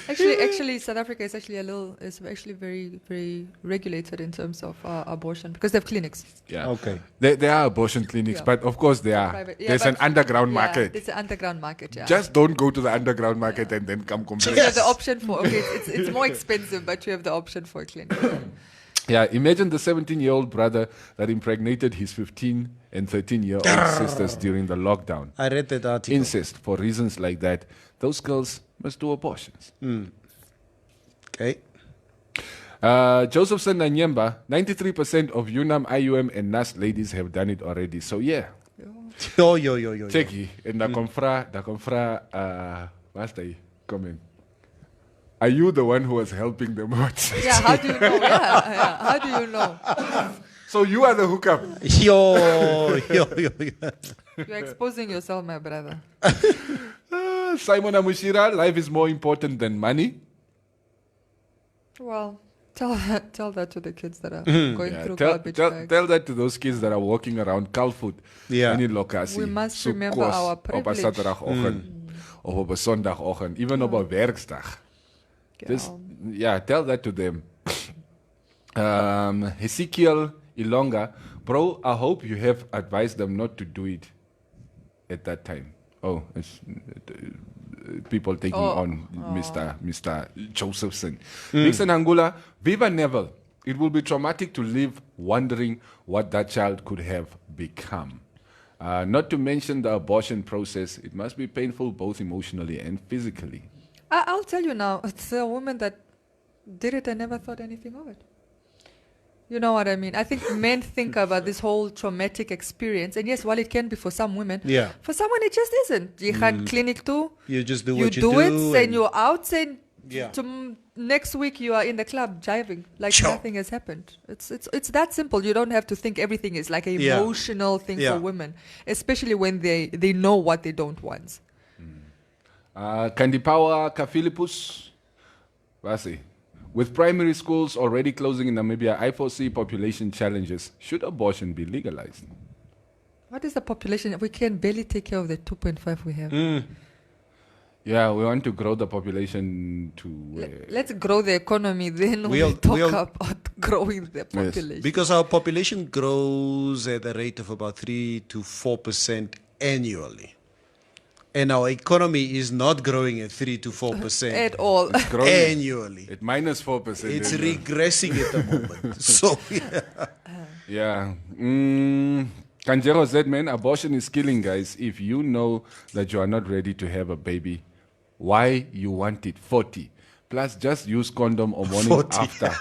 Actually, South Africa is actually very, very regulated in terms of abortion because they have clinics. Yeah. Okay. There are abortion clinics, Yeah. but of course there are. Private. Yeah, There's an but- underground Yeah, market. it's an underground market. Yeah. Just don't go to the underground market and then come complain. you have the option for it's more expensive, but you have the option for a clinic. Yeah, imagine the 17-year-old brother that impregnated his 15 and 13-year-old sisters during the lockdown. I read that article. Incest, for reasons like that, those girls must do abortions. Okay. Josephson Nanyemba, 93% of UNAM, IUM, and NAS ladies have done it already. So yeah, Yo. Teki, and da confra, what's the comment? Are you the one who was helping them out? Yeah, how do you know? Yeah, how do you know? So you are the hookup. Yo. You're exposing yourself, my brother. Simon Amushira, life is more important than money. Well, tell that to the kids that are going Yeah, through tell garbage bags. that to those kids that are walking around Kalfoot. Yeah. In locasie. We must So remember kos our Op 'n privilege. Saterdagoggend of op 'n Sondagoggend, even op 'n werksdag. This, Yeah. tell that to them. Ezekiel Ilonga, bro, I hope you have advised them not to do it at that time. Oh, it's people taking on Mr. Josephson. Vixen Angula, Viva Neville. It will be traumatic to live wondering what that child could have become. Not to mention the abortion process. It must be painful both emotionally and physically. I'll tell you now, it's a woman that did it and never thought anything of it. You know what I mean? I think men think about this whole traumatic experience, and yes, while it can be for some women, Yeah. for someone it just isn't. You can't clinic too. You just do You what you do do. it, and and- you're out, and Yeah. next week you are in the club jiving like Sure. nothing has happened. It's that simple. You don't have to think everything is like an Yeah. emotional thing Yeah. for women, especially when they know what they don't want. Kandipawa Kafilipus, Vasi. With primary schools already closing in Namibia, I foresee population challenges. Should abortion be legalized? What is the population? We can barely take care of the 2.5 we have. Yeah, we want to grow the population to... Let's grow the economy, then We'll- we'll talk we'll- about growing the population. Because our population grows at the rate of about 3 to 4% annually. And our economy is not growing at 3 to 4% At all. It's growing annually. at minus 4%. It's isn't it? regressing at the moment. So, Yeah. Kanjero said, man, abortion is killing, guys. If you know that you are not ready to have a baby, why you want it? 40. Plus, just use condom or morning 40. after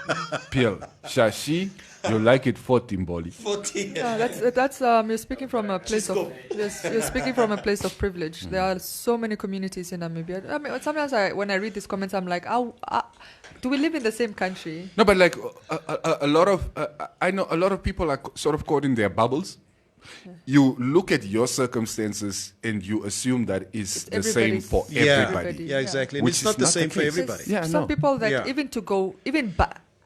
pill. Shashi, you like it 40, Mboli. 40. Yeah, that's you're speaking from a place of you're speaking from a place of privilege. There are so many communities in Namibia. I mean, sometimes when I read these comments, I'm like, do we live in the same country? No, but like a lot of, I know a lot of people are sort of caught in their bubbles. You look at your circumstances and you assume that it's the same everybody's- for Yeah, everybody. yeah, exactly. And Which it's is not the not the same for case. everybody. Yeah, Some no. people that Yeah. even to go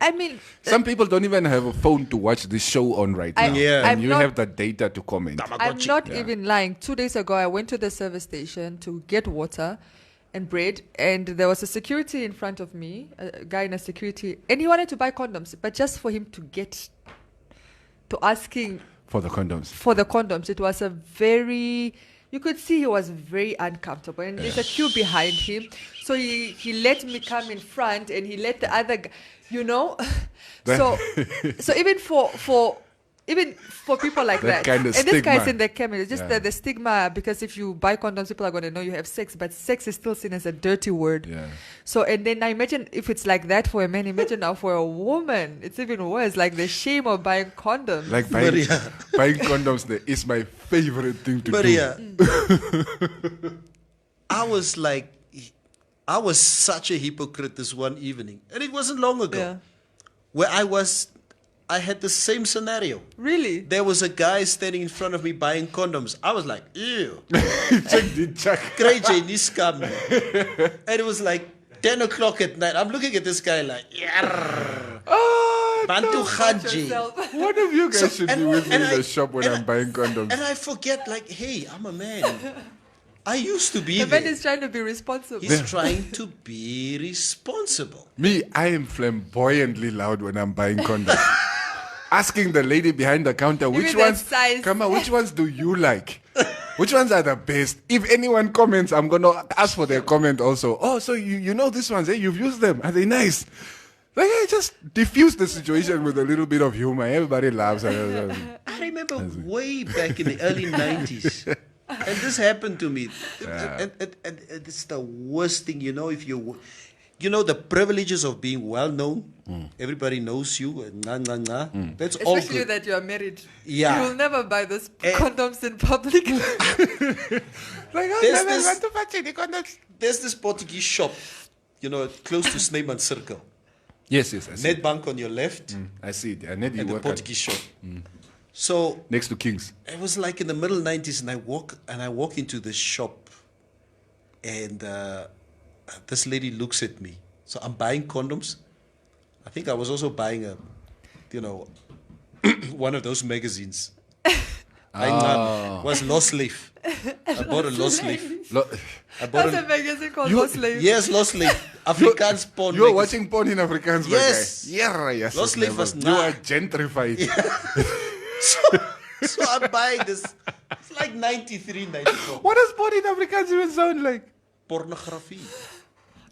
I mean, Some people don't even have a phone to watch this show on right now. Yeah. And I'm you not- have the data to comment. I'm not even lying. 2 days ago, I went to the service station to get water and bread, and there was a security in front of me, a guy in a security, and he wanted to buy condoms, but just for him to get to asking For the condoms. for the condoms, it was a very, you could see he was very uncomfortable, and there's a queue behind him, so he let me come in front, and he let the other, so even for people like That that, kind of and this guy's stigma. in the camera, it's just Yeah. the stigma, because if you buy condoms, people are going to know you have sex, but sex is still seen as a dirty word. Yeah. So, and then I imagine if it's like that for a man, imagine now for a woman, it's even worse, like the shame of buying condoms. Like Maria. buying condoms there is my favorite thing to Maria, do. I was such a hypocrite this one evening. And it wasn't long ago. Yeah. Where I had the same scenario. Really? There was a guy standing in front of me buying condoms. I was like, ew. Check. Crazy, this scam. And it was like 10 o'clock at night. I'm looking at this guy like, yeah. Bantu Khaji. Yourself. One of you guys should be with me in and the shop when I'm buying condoms. And I forget, like, hey, I'm a man. I used to be The there. man is trying to be responsible. He's trying to be responsible. Me, I am flamboyantly loud when I'm buying condoms. Asking the lady behind the counter, which mean that ones, size? come on, which ones do you like? Which ones are the best? If anyone comments, I'm going to ask for their comment also. Oh, so you know these ones, eh? You've used them. Are they nice? Like, I just diffuse the situation with a little bit of humor. Everybody laughs. I remember way back in the early 90s. And this happened to me. And it's the worst thing, if the privileges of being well known. Everybody knows you. That's all Especially good. that you are married. Yeah. You will never buy those condoms in public. Like, I There's never this- want to touch any condoms. There's this Portuguese shop, close to Snyman Circle. Yes, I see. Nedbank on your left I see it. I need you and the work Portuguese shop. So next to Kings. it was like in the middle 90s, and I walk into this shop, and this lady looks at me. So I'm buying condoms. I think I was also buying one of those magazines. Was Lost Leaf. I bought a Lost Leaf. I bought That's a magazine called You- Lost Slave. Yes, Lost Leaf. Afrikaans porn. You're magazine. watching porn in Afrikaans, my Yes. guy. Yeah, yes. Lost Leaf was You nah. are gentrified. So I'm buying this. It's like 93, 94. What does porn in Afrikaans even sound like? Pornography.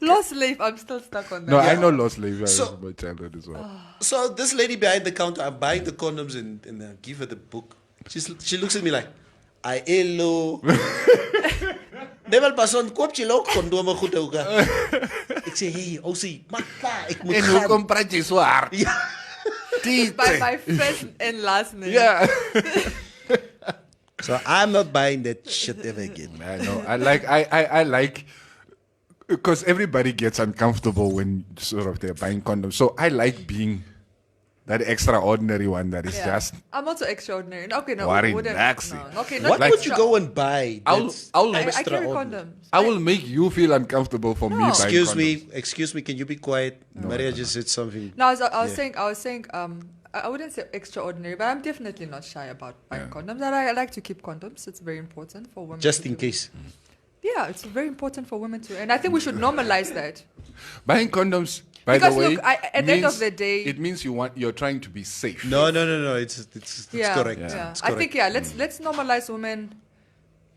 Lost Slave, I'm still stuck on that. No, I know Lost Slave. So- So, my childhood as well. So this lady behind the counter, I'm buying the condoms and I give her the book. She looks at me like, "Ai hello." Never pason koop jy ook kondome goed ou ka. Ek sê, "Hey, ousie, makka, ek moet En hoekom gaan." praat jy so hard? Ja. By my first and last name. Yeah. So I'm not buying that shit ever again. I know. I like because everybody gets uncomfortable when sort of they're buying condoms. So I like being that extraordinary one that is Yeah. just I'm also extraordinary. Okay, no. Worry, wouldn't- relaxing. No. Okay, What not would you extra- go and buy? I'll I carry extraordinary? condoms. I will make you feel uncomfortable for me No. buying Excuse me, can you be quiet? Maria just said something. No, I was saying, I wouldn't say extraordinary, but I'm definitely not shy about buying condoms. I like to keep condoms. It's very important for women. Just to in do. case. Yeah, it's very important for women to, and I think we should normalize that. Buying condoms. By Because the way, look, at the end of the day- it means you're trying to be safe. No. It's Yeah, correct. Yeah. It's I correct. think let's normalize women.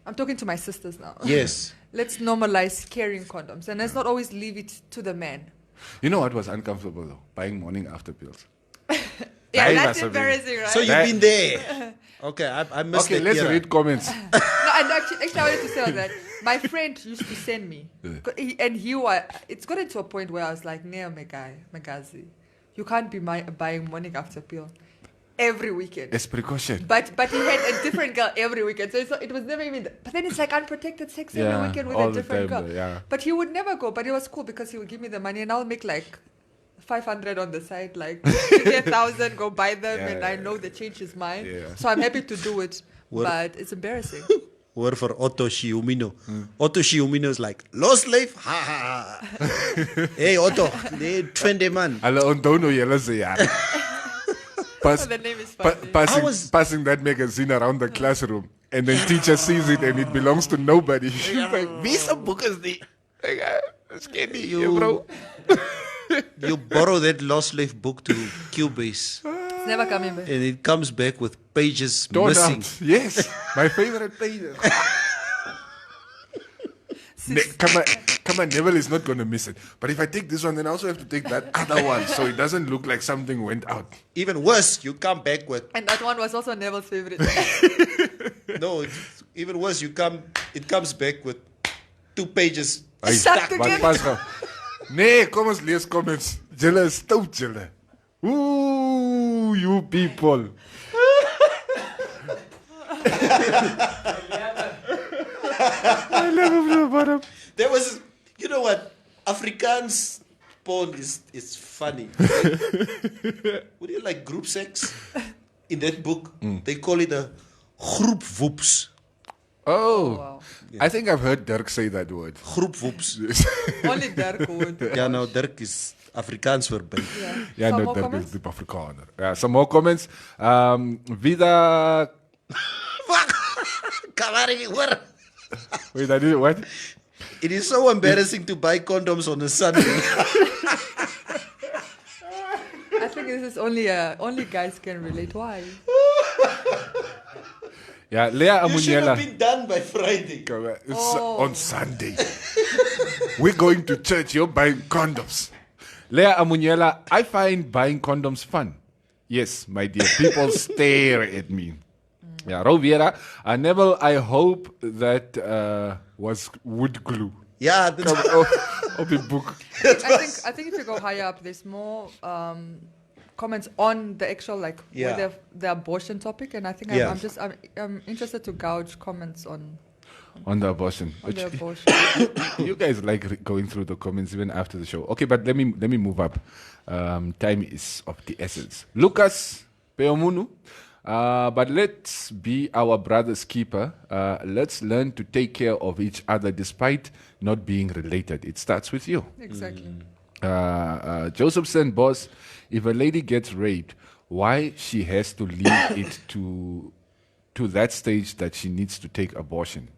I'm talking to my sisters now. Yes. Let's normalize carrying condoms, and let's not always leave it to the man. You know what was uncomfortable though? Buying morning after pills. Yeah, That that's was a bit- embarrassing, right? So you've That- been there. Okay, I missed Okay, that let's era. read comments. No, and actually, I wanted to say that my friend used to send me, it's gotten to a point where I was like, "Neo Megazi, you can't be buying morning after pill every weekend." It's precaution. But he had a different girl every weekend, so it was never even. But then it's like unprotected sex Yeah, every weekend with all a the different time, girl. yeah. But he would never go. But it was cool because he would give me the money, and I'll make like 500 on the side, like 1,000, go buy them, Yeah, and I yeah, know the change is mine. Yeah. So I'm happy to do it, What- but it's embarrassing. Word for Otto Shiumino. Otto Shiumino is like, "Lost Leaf? Ha ha ha." Hey Otto, they 20 man. Hulle onthou nou julle se jare. Pas, The name is pa- funny. passing that magazine around the classroom, and then teacher sees it and it belongs to nobody. She's like, "Wie se boek is die?" Like, "It's candy, You- bro." You borrow that Lost Leaf book to Cubase, It's never coming back. and it comes back with pages Torn missing. out. Yes, my favorite pages. Come on, Neville is not going to miss it. But if I take this one, then I also have to take that other one, so it doesn't look like something went out. Even worse, you come back with And that one was also Neville's favorite. no. Even worse, it comes back with 2 pages. Ay, Stuck wat together. pas gou. Nee, kom ons lees comments. Julle is stout julle. Ooh, you people. I love him from the bottom. There was, you know what? Afrikaans porn is funny. Would you like group sex? In that book, they call it a groep woeps. Oh, wow. I think I've heard Dirk say that word. Groep woeps. Only Dirk would. Ja, nou Dirk is Afrikaans voor baby. Yeah. Yeah, Some no, more Dirk comments? is the Afrikaner. Yeah, some more comments. Vida. Kawari, hoor. Wait, I did what? It is so embarrassing to buy condoms on a Sunday. I think this is only guys can relate. Why? Yeah, Leah You should have Amunyela. been done by Friday. It's on Sunday. We're going to church. You're buying condoms. Leah Amunyela, I find buying condoms fun. Yes, my dear. People stare at me. Yeah, Roviera. Neville, I hope that was wood glue. Yeah, that's Of the book. I think if you go higher up, there's more comments on the actual Yeah. with the abortion topic, and I think Yes. I'm interested to gouge comments on On the abortion. the abortion. You guys like going through the comments even after the show. Okay, but let me move up. Time is of the essence. Lucas Peomunu. But let's be our brother's keeper. Let's learn to take care of each other despite not being related. It starts with you. Exactly. Josephson, boss, if a lady gets raped, why she has to leave it to that stage that she needs to take abortion?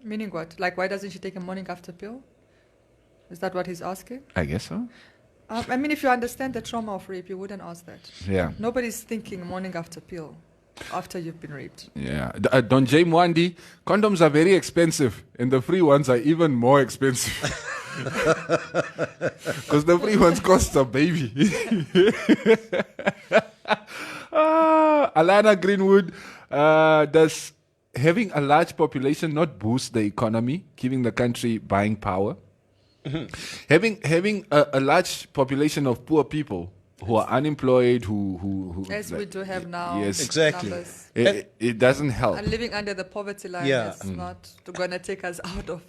Meaning what? Like, why doesn't she take a morning after pill? Is that what he's asking? I guess so. I mean, if you understand the trauma of rape, you wouldn't ask that. Yeah. Nobody's thinking morning after pill after you've been raped. Yeah. Don J. Mwandi, condoms are very expensive, and the free ones are even more expensive. Because the free ones cost a baby. Alana Greenwood, does having a large population not boost the economy, giving the country buying power? Having a large population of poor people who are unemployed, who As we do have now. Yes. Exactly. Numbers. it doesn't help. And living under the poverty line Yeah. is not going to take us out of.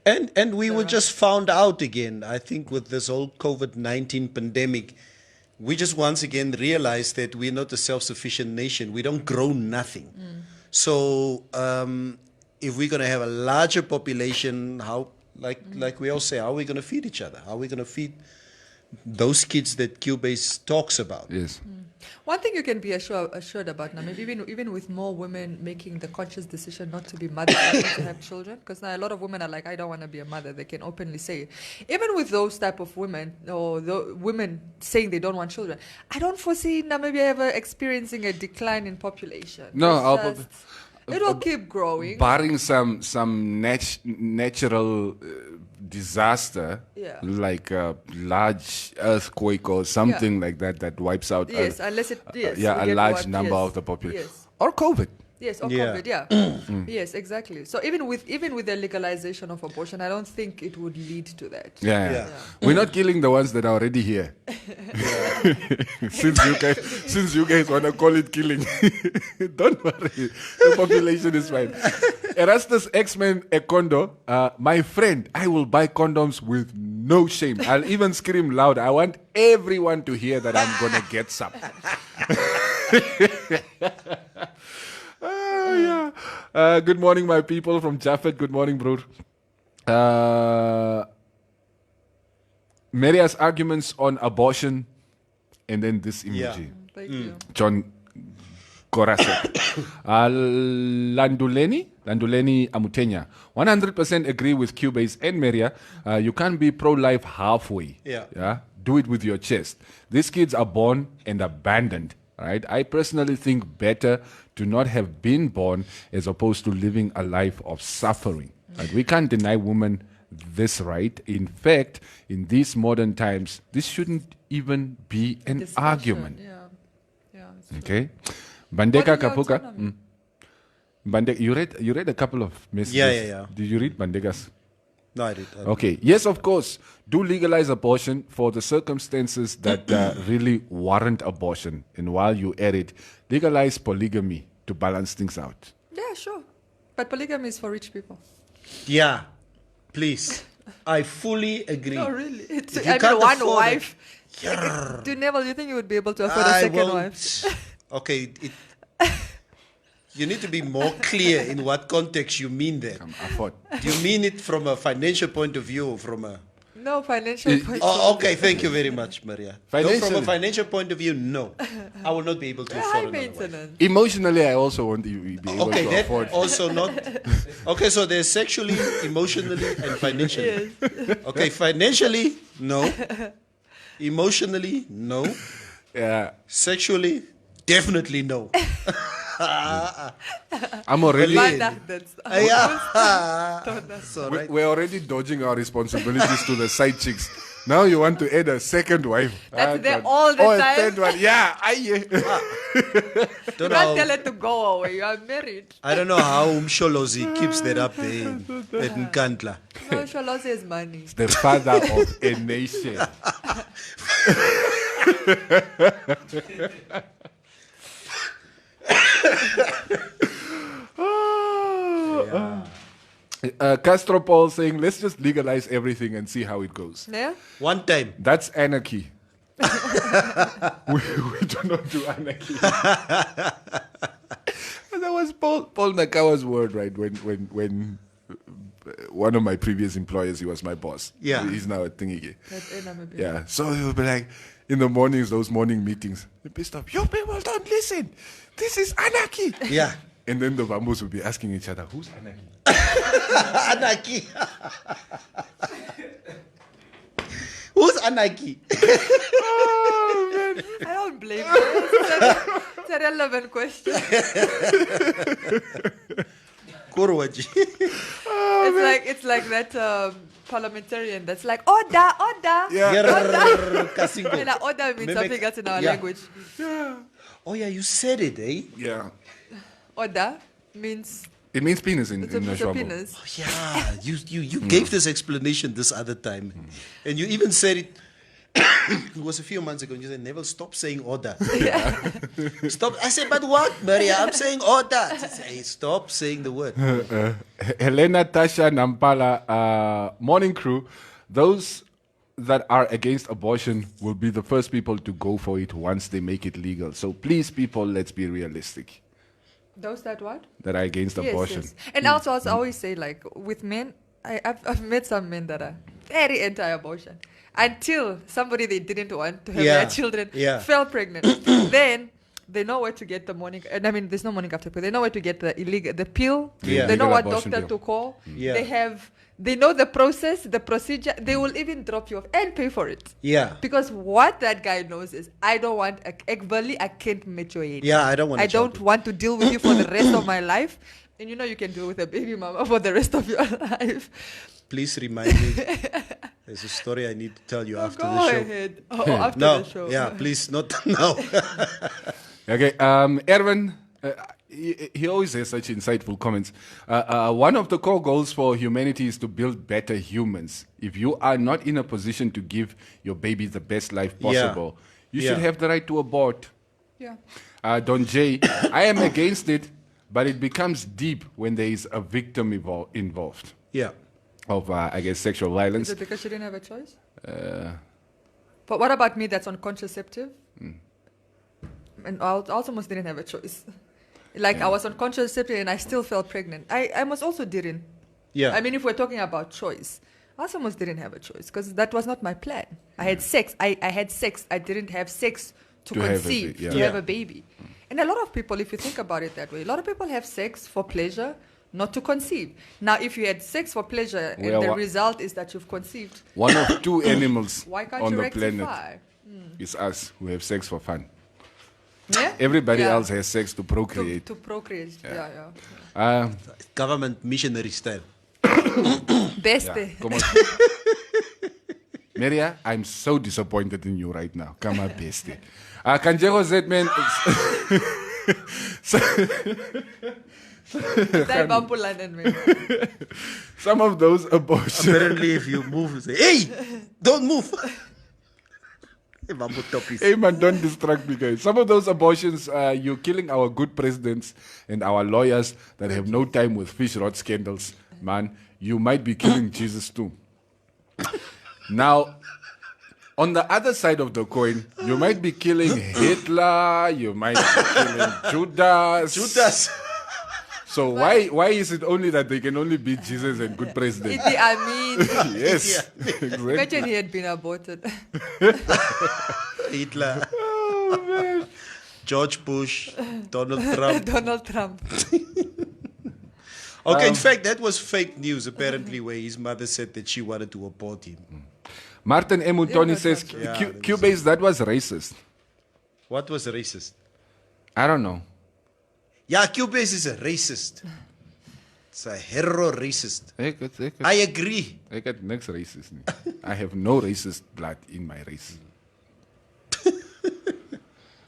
And we were just found out again, I think, with this whole COVID-19 pandemic. We just once again realized that we're not a self-sufficient nation. We don't grow nothing. So if we're going to have a larger population, how, like we all say, how are we going to feed each other? How are we going to feed those kids that Cubase talks about? Yes. One thing you can be assured about now, maybe even with more women making the conscious decision not to be mothers, but to have children, because now a lot of women are like, I don't want to be a mother. They can openly say it. Even with those type of women, or the women saying they don't want children, I don't foresee Namibia ever experiencing a decline in population. No, It's just- it will keep growing. Barring some natural disaster, Yeah. like a large earthquake or something like that wipes out Yes, unless it yes, a we get large what- number yes, of the population, Yes. or COVID. Yes, or Yeah. COVID, yeah. Yes, exactly. So even with the legalization of abortion, I don't think it would lead to that. Yeah. Yeah. We're not killing the ones that are already here. since you guys want to call it killing, don't worry. The population is fine. Erastus X-Men Ekondo, my friend, I will buy condoms with no shame. I'll even scream loud. I want everyone to hear that I'm gonna get some. Yeah. Good morning, my people from Jaffet. Good morning, bro. Maria's arguments on abortion, and then this emoji. Thank you. John Korasa. Landuleni Amutenya. 100% agree with Cubase and Maria. You can't be pro-life halfway. Yeah. Do it with your chest. These kids are born and abandoned. Right? I personally think better to not have been born as opposed to living a life of suffering. Right? We can't deny women this right. In fact, in these modern times, this shouldn't even be an Discussion, argument. Yeah, it's true. Okay, Bandeka What is Kapuka. autonomy? Bandeka, you read a couple of messages. Yeah. Did you read Bandeka's? No, I did. Okay. Yes, of course. Do legalize abortion for the circumstances that really warrant abortion. And while you're at it, legalize polygamy to balance things out. Yeah, sure. But polygamy is for rich people. Yeah, please. I fully agree. No, really. It's, If you I mean, can't one afford wife. it, Do Neville, you think you would be able to afford a I second won't. wife? Okay, You need to be more clear in what context you mean that. Afford. Do you mean it from a financial point of view or from a... No financial point. Oh, okay. Thank you very much, Maria. No, from a Financially. financial point of view, no. I will not be able to High afford another wife. maintenance. Emotionally, I also want you to be able Okay, to that afford. also not... Okay, so there's sexually, emotionally, and financially. Yes. Okay, financially, no. Emotionally, no. Yeah, Sexually, definitely no. I'm already. Really? That's Yeah. So, right. We're already dodging our responsibilities to the side chicks. Now you want to add a second wife. That's there God. all the A time. third one. Yeah, Don't Can't know. tell her to go away. You are married. I don't know how Umsholozi keeps that up there at Nkandla. No, Shaloze is money. the father of a nation. Castro Paul saying, let's just legalize everything and see how it goes. Yeah? One time. That's anarchy. we do not do anarchy. And that was Paul Nakawa's word, right? When one of my previous employers, he was my boss. Yeah. He's now a thingy. That's NMB. Yeah. So he would be like, in the mornings, those morning meetings, he'd be pissed off. You people don't listen. This is anarchy. Yeah. And then the bamboos would be asking each other, who's anarchy? Anarchy. Who's Anarchy? I don't blame you. It's a relevant question. Kurwaji. It's like that parliamentarian that's like, order. Yeah. Kasingo. And order means Mimic. something else in our Yeah. language. Oh yeah, you said it, eh? Yeah. Order means It means penis in it's a Shwabo. penis. Yeah, you gave this explanation this other time, and you even said it. It was a few months ago. And you said, "Neville, stop saying order." Stop. I said, "But what, Maria? I'm saying order." She said, "Hey, stop saying the word." Helena Tasha Nampala, morning crew. Those that are against abortion will be the first people to go for it once they make it legal. So please, people, let's be realistic. Those that what? That are against abortion. Yes. And also, I always say, like, with men, I've met some men that are very anti-abortion. Until somebody they didn't want to have Yeah. their children Yeah. fell pregnant. Then they know where to get the morning, and I mean, there's no morning after pill. They know where to get the pill. Yeah. They know Legal what abortion doctor pill. to call. Yeah. They know the process, the procedure. They will even drop you off and pay for it. Yeah. Because what that guy knows is, I don't want I can't meet your age. Yeah, I don't want. I don't want to deal with you for the rest of my life. And you know you can deal with a baby mama for the rest of your life. Please remind me. There's a story I need to tell you after Go the show. ahead. After No, the show. yeah, please, not now. Okay, Erwin, he always has such insightful comments. One of the core goals for humanity is to build better humans. If you are not in a position to give your baby the best life possible, you should Yeah. have the right to abort. Yeah. Don J, I am against it, but it becomes deep when there is a victim involved Yeah. of, I guess, sexual Is violence. it because she didn't have a choice? But what about me that's on contraceptive? And I almost didn't have a choice. Like, I was on contraceptive and I still fell pregnant. I almost also didn't. Yeah. I mean, if we're talking about choice, I almost didn't have a choice because that was not my plan. I had sex. I had sex. I didn't have sex to To have a conceive, ba- yeah. to Yeah. have a baby. And a lot of people, if you think about it that way, a lot of people have sex for pleasure, not to conceive. Now, if you had sex for pleasure and Well, the wha- result is that you've conceived, One of two animals why can't on you the rectify? planet is us who have sex for fun. Yeah? Everybody Yeah. else has sex to procreate. To procreate. Yeah. Government missionary style. Best. Yeah, come on. Maria, I'm so disappointed in you right now. Come on, bestie. Kanjego Z, man. Some of those abortions. Apparently, if you move, you say, "Hey, don't move." Bamboo toppies. Hey man, don't distract me, guys. Some of those abortions, you're killing our good presidents and our lawyers that have no time with fish rod scandals. Man, you might be killing Jesus too. Now, on the other side of the coin, you might be killing Hitler, you might be killing Judas. Judas. So why is it only that they can only beat Jesus and good president? I mean, Yes. Exactly. imagine he had been aborted. Hitler. George Bush, Donald Trump. Donald Trump. Okay, in fact, that was fake news, apparently, where his mother said that she wanted to abort him. Martin Emutoni Yeah, says, that's true. Cubase, that was racist. What was racist? I don't know. Yeah, Cubase is a racist. It's a hero racist. I I agree. got next racist. I have no racist blood in my race.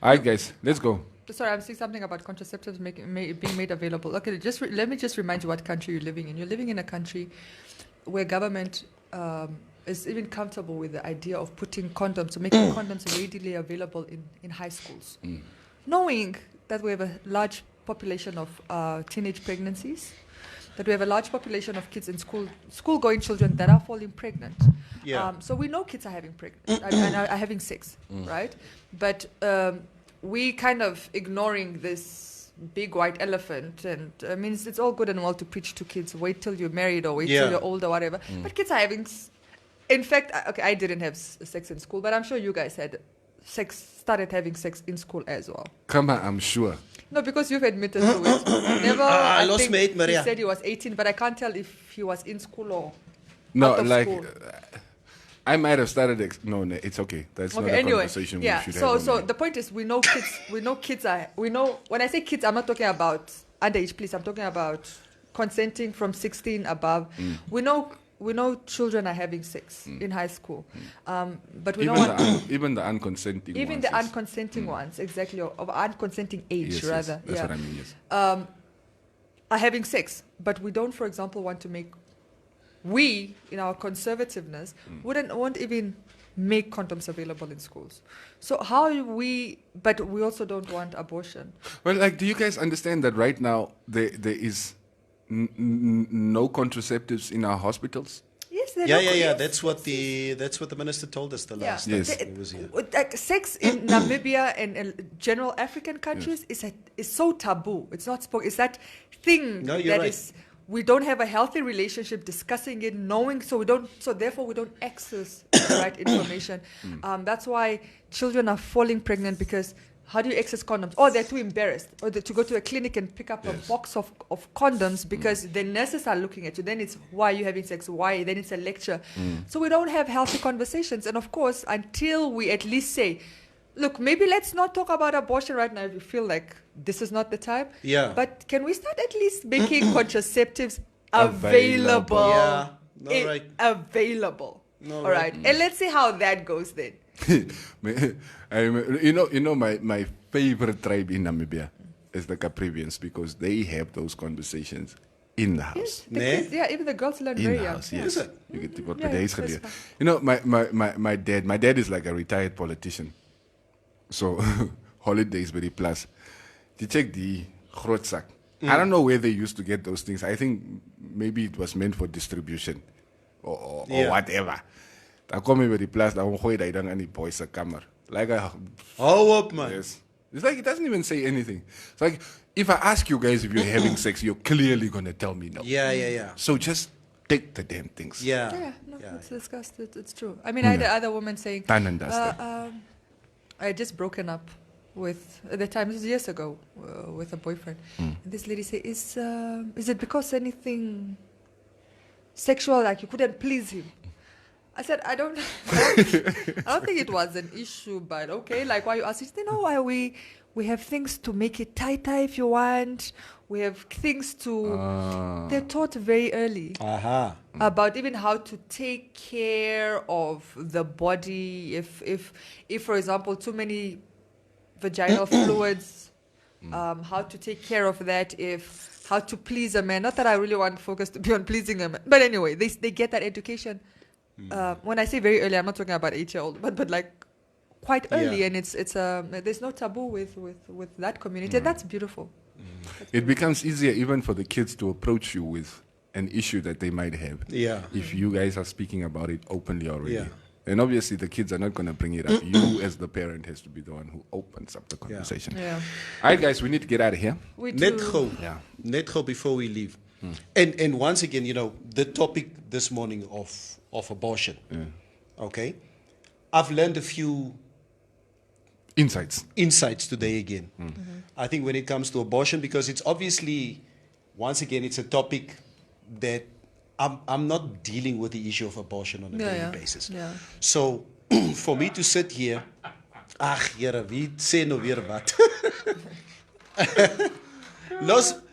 All right, guys, let's go. Sorry, I'm saying something about contraceptives being made available. Okay, let me just remind you what country you're living in. You're living in a country where government is even comfortable with the idea of putting condoms, or making condoms readily available in high schools. Knowing that we have a large population of teenage pregnancies, that we have a large population of kids in school-going children that are falling pregnant. Yeah. So we know kids are having and are having sex, right? But we kind of ignoring this big white elephant, and I mean it's all good and well to preach to kids, wait till you're married or wait till you're old or whatever. But kids are having. In fact, okay, I didn't have sex in school, but I'm sure you guys started having sex in school as well. Come on, I'm sure. No, because you've admitted to it. Never. I lost think my 8, Maria. He said he was 18, but I can't tell if he was in school or No, out of like, school. I might have started. No, it's okay. That's not a Anyway, conversation yeah. we should So, have. so the point is, we know kids are. We know when I say kids, I'm not talking about underage. Please, I'm talking about consenting from 16 above. We know children are having sex in high school, but we even don't want even the unconsenting even ones the is- unconsenting ones, exactly, of unconsenting age, Yes, rather. That's what I mean. Yes. Are having sex, but we don't, for example, want to make. We, in our conservativeness, won't even make condoms available in schools. So how do we? But we also don't want abortion. Well, like, do you guys understand that right now there is no contraceptives in our hospitals? Yes, they're Yeah, not- yeah, yeah. yes, That's what the minister told us the last time Yes. he was here. Like sex in Namibia and general African countries is so taboo. It's not spoken. It's that thing No, you're that right. is. We don't have a healthy relationship discussing it, knowing, so therefore we don't access the right information. That's why children are falling pregnant, because how do you access condoms? Or they're too embarrassed, or to go to a clinic and pick up a box of condoms because the nurses are looking at you. Then it's, why are you having sex? Why? Then it's a lecture. So we don't have healthy conversations. And of course, until we at least say, look, maybe let's not talk about abortion right now if you feel like this is not the time. Yeah. But can we start at least making contraceptives available? Yeah. No, right. Available. No, All right. right. And let's see how that goes then. My favorite tribe in Namibia is the Caprivians, because they have those conversations in the house. The Nee? kids, even the girls learn In very the young. house, Yeah. yes. Is it? You get what Yeah, the days that's gebeur. fine. You know, my dad is like a retired politician. So holidays very plus. You check the groot zak. I don't know where they used to get those things. I think maybe it was meant for distribution or whatever. I come with the plus. I won't I don't any boys a camera. Like Hou up, man. yes. It's like it doesn't even say anything. It's like, if I ask you guys if you're having sex, you're clearly gonna tell me no. Yeah, yeah, yeah. So just take the damn things. Yeah. Yeah, no, Yeah. it's discussed. It's true. I mean, I had the other woman saying, Done and dusted. I had just broken up with, at the time, this was years ago, with a boyfriend. And this lady said, is it because anything sexual, like you couldn't please him? I said, I don't think it was an issue, but okay, like why you ask? She said, no, why we have things to make it tighter if you want. We have things to, they're taught very early Aha. about even how to take care of the body. If for example, too many vaginal fluids, how to take care of that. How to please a man. Not that I really want focus to be on pleasing a man, but anyway, they get that education. When I say very early, I'm not talking about 8-year-old, but like quite early, Yeah. and it's there's no taboo with that community. And that's beautiful. It becomes easier even for the kids to approach you with an issue that they might have. Yeah. If you guys are speaking about it openly already. Yeah. And obviously the kids are not going to bring it up. You as the parent has to be the one who opens up the conversation. Yeah. All right, guys, we need to get out of here. We Net do. go. Yeah. Net go before we leave. And once again, the topic this morning of abortion. Okay. I've learned a few Insights. today again. I think when it comes to abortion, because it's obviously, once again, it's a topic that I'm not dealing with the issue of abortion on a daily basis. Yeah. So for me to sit here, Here, wie sê nou weer wat?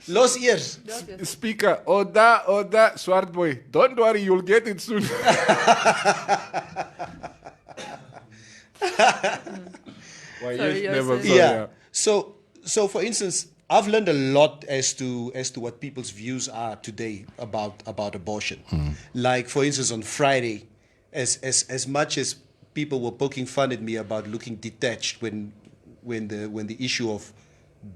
Los ears. Speaker, Oda, swart boy. Don't worry, you'll get it soon. Well, Sorry, you're never saying- saw, So for instance, I've learned a lot as to what people's views are today about abortion. Like for instance, on Friday, as much as people were poking fun at me about looking detached when the issue of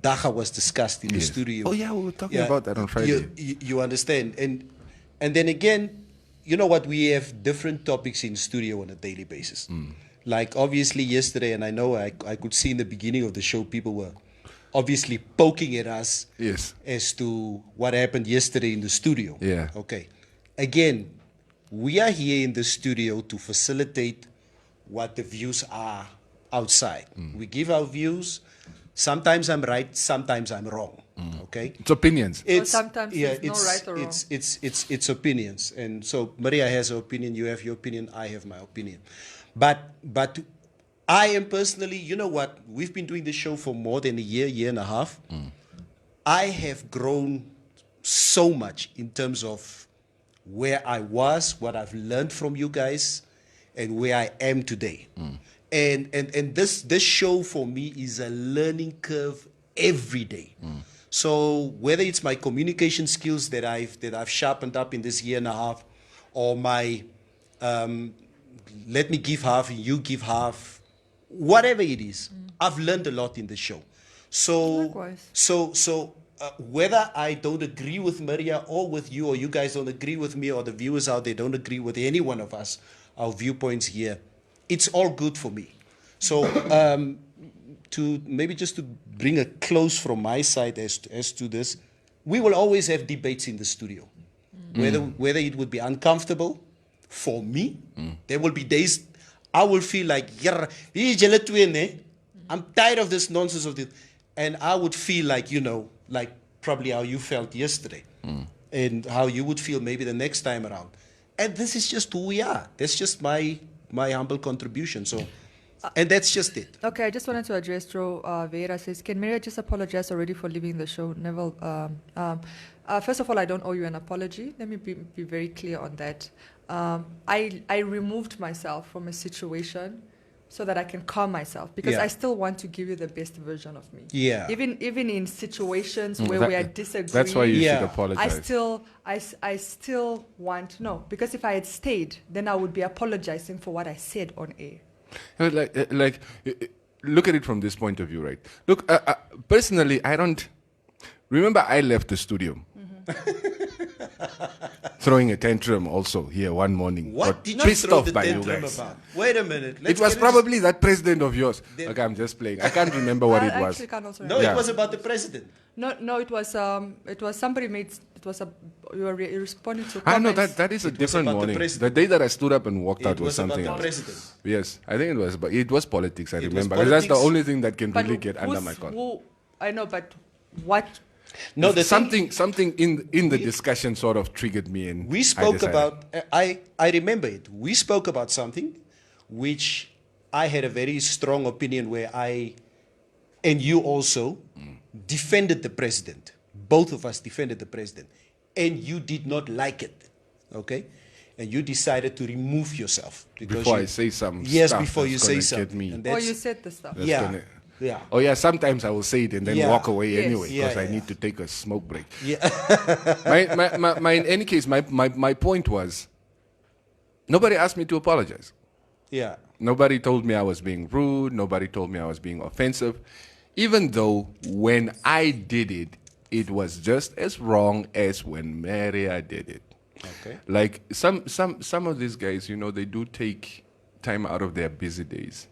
Dacha was discussed in the studio. Oh yeah, we were talking about that on Friday. You understand, and then again, you know what? We have different topics in studio on a daily basis. Like obviously yesterday, and I know I could see in the beginning of the show, people were obviously poking at us as to what happened yesterday in the studio. Yeah. Okay. Again, we are here in the studio to facilitate what the views are outside. We give our views. Sometimes I'm right, sometimes I'm wrong. Okay. It's opinions. Sometimes there's no right or wrong. It's opinions. And so Maria has her opinion, you have your opinion, I have my opinion. But I am personally, you know what, we've been doing this show for more than a year and a half. I have grown so much in terms of where I was, what I've learned from you guys, and where I am today. And this show for me is a learning curve every day. So whether it's my communication skills that I've sharpened up in this year and a half, or my let me give half and you give half, whatever it is, I've learned a lot in the show. So Likewise. so whether I don't agree with Maria or with you, or you guys don't agree with me, or the viewers out there don't agree with any one of us, our viewpoints here, it's all good for me. So to maybe just to bring a close from my side as to this, we will always have debates in the studio. Whether it would be uncomfortable for me, there will be days I will feel like, I'm tired of this nonsense of this. And I would feel like, like probably how you felt yesterday. And how you would feel maybe the next time around. And this is just who we are. That's just my humble contribution. So, and that's just it. Okay, I just wanted to address Joe Vera says, can Maria just apologize already for leaving the show? Neville, first of all, I don't owe you an apology. Let me be very clear on that. I removed myself from a situation so that I can calm myself, because I still want to give you the best version of me. Yeah. Even in situations where we are disagreeing. That's why you should apologize. I still want, no, because if I had stayed, then I would be apologizing for what I said on air. Like, look at it from this point of view, right? Look, personally, I don't. Remember, I left the studio. Throwing a tantrum also here one morning. What Got did you pissed throw off the by you tantrum guys. about? Wait a minute. It was probably that president of yours. Then- Okay, I'm just playing. I can't remember what it I was. actually can't also No, remember. it was about the president. No, it was somebody made, you were responding to I know comments. that is a It was different about the morning. The president. day that I stood up and walked out It was was about something the else. president. Yes, I think it was politics. I It was remember. 'Cause that's the politics. only thing that can But really get under who's- my collar. who- I know, but what? No, the Something in the discussion sort of triggered me, and we I spoke decided- about, I remember it. We spoke about something which I had a very strong opinion where and you also, defended the president. Both of us defended the president. And you did not like it. Okay? And you decided to remove yourself. before you- I say some Yes, stuff before you that's say gonna something. get me. And Or that's- you said the stuff. That's yeah. gonna- Yeah. Oh yeah, sometimes I will say it and then Yeah. walk away Yes. anyway because Yeah, I yeah, need to take a smoke break. Yeah. In any case, my point was, nobody asked me to apologize. Yeah. Nobody told me I was being rude. Nobody told me I was being offensive. Even though when I did it, it was just as wrong as when Maria did it. Okay. Like some of these guys, they do take time out of their busy days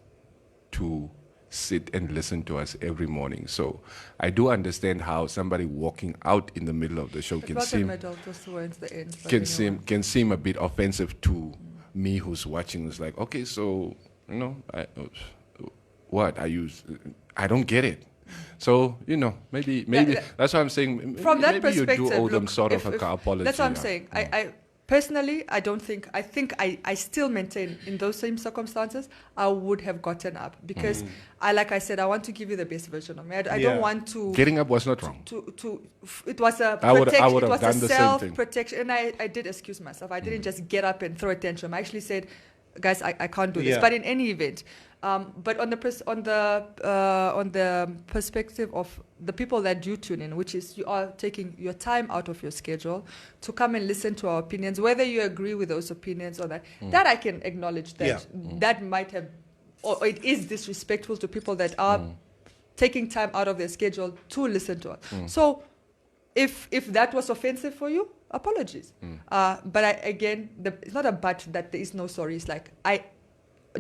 to sit and listen to us every morning. So I do understand how somebody walking out in the middle of the show It was the middle, just towards the end. but anyway. can seem a bit offensive to me who's watching. It's like, okay, so what are you? I don't get it. So maybe that's what I'm saying. From that maybe you perspective, do owe them look, sort of if- a apology. That's what I'm yeah. saying. I personally, I think I still maintain in those same circumstances, I would have gotten up because like I said, I want to give you the best version of me. I Yeah. don't want to. Getting up was not wrong. It was a I would it have was done a the same self thing. protection, and I did excuse myself. I didn't just get up and throw a tantrum. I actually said, guys, I can't do this. Yeah. But in any event, but on the perspective of the people that do tune in, which is you are taking your time out of your schedule to come and listen to our opinions, whether you agree with those opinions or that, that I can acknowledge that Yeah. that might have, or it is disrespectful to people that are taking time out of their schedule to listen to us. So if that was offensive for you, apologies. But it's not a but that there is no sorry. It's like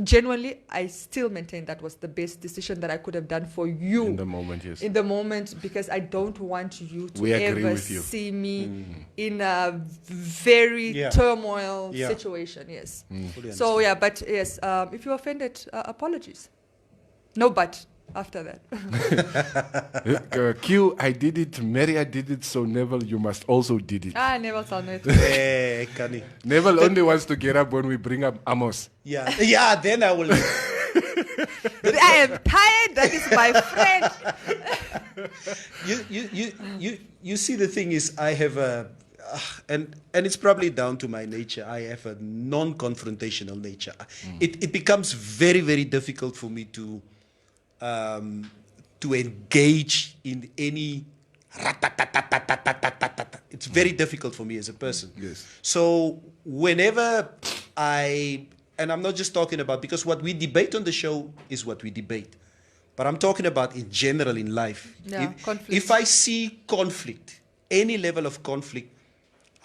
genuinely, I still maintain that was the best decision that I could have done for you. In the moment, yes. In the moment, because I don't want you to We agree ever with you. see me in a very Yeah. turmoil Yeah. situation. Yes. Fully So yeah, but yes, if you're offended, apologies. No, but after that. Q, I did it. Mary, I did it. So Neville, you must also did it. I never saw it. Eh, Kani. Neville only wants to get up when we bring up Amos. Yeah, yeah. Then I will. I am tired. That is my friend. You see, the thing is, I have and it's probably down to my nature. I have a non-confrontational nature. It becomes very, very difficult for me to engage in any. It's very difficult for me as a person. Yes. So whenever and I'm not just talking about, because what we debate on the show is what we debate, but I'm talking about in general in life. Yeah, conflict. If I see conflict, any level of conflict,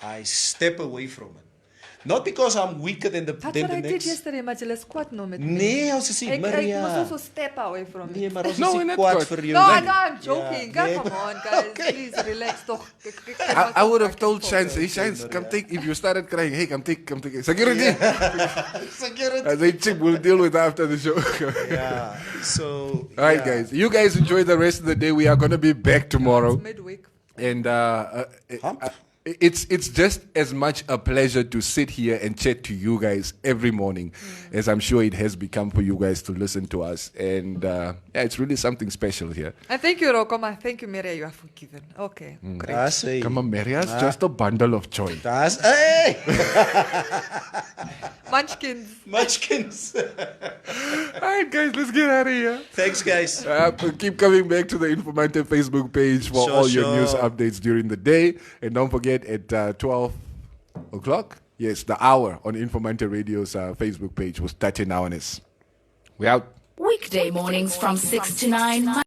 I step away from it. Not because I'm weaker than the That's than what the I next. did yesterday, maar jy is kwaad nou met my. Nee, ons is nie, I Maria. must also step away from Nee, it. maar ons No, is we're nie not kwaad kwaad. vir jou. No, nie. I'm joking. Yeah, Come on, guys. Okay. Please relax. Toch. I would have told Shines, hey Shines, come take, if you started crying, hey, come take. Security. Security. I say, Chip, we'll deal with that after the show. Yeah. So. All right, yeah. guys. You guys enjoy the rest of the day. We are going to be back tomorrow. Midweek. And Hump. it's just as much a pleasure to sit here and chat to you guys every morning as I'm sure it has become for you guys to listen to us. And yeah, it's really something special here. And thank you, Rokoma. Thank you, Miria. You are forgiven. Okay. Great. That's it. Come on, Maria's just a bundle of joy. That's hey. Munchkins. Munchkins. All right, guys, let's get out of here. Thanks, guys. Keep coming back to the Informanté Facebook page for Sure, all your sure. news updates during the day. And don't forget at 12 o'clock, yes, the hour on Informanté Radio's Facebook page was touching now on us. We out. Weekday mornings from 6 to 9.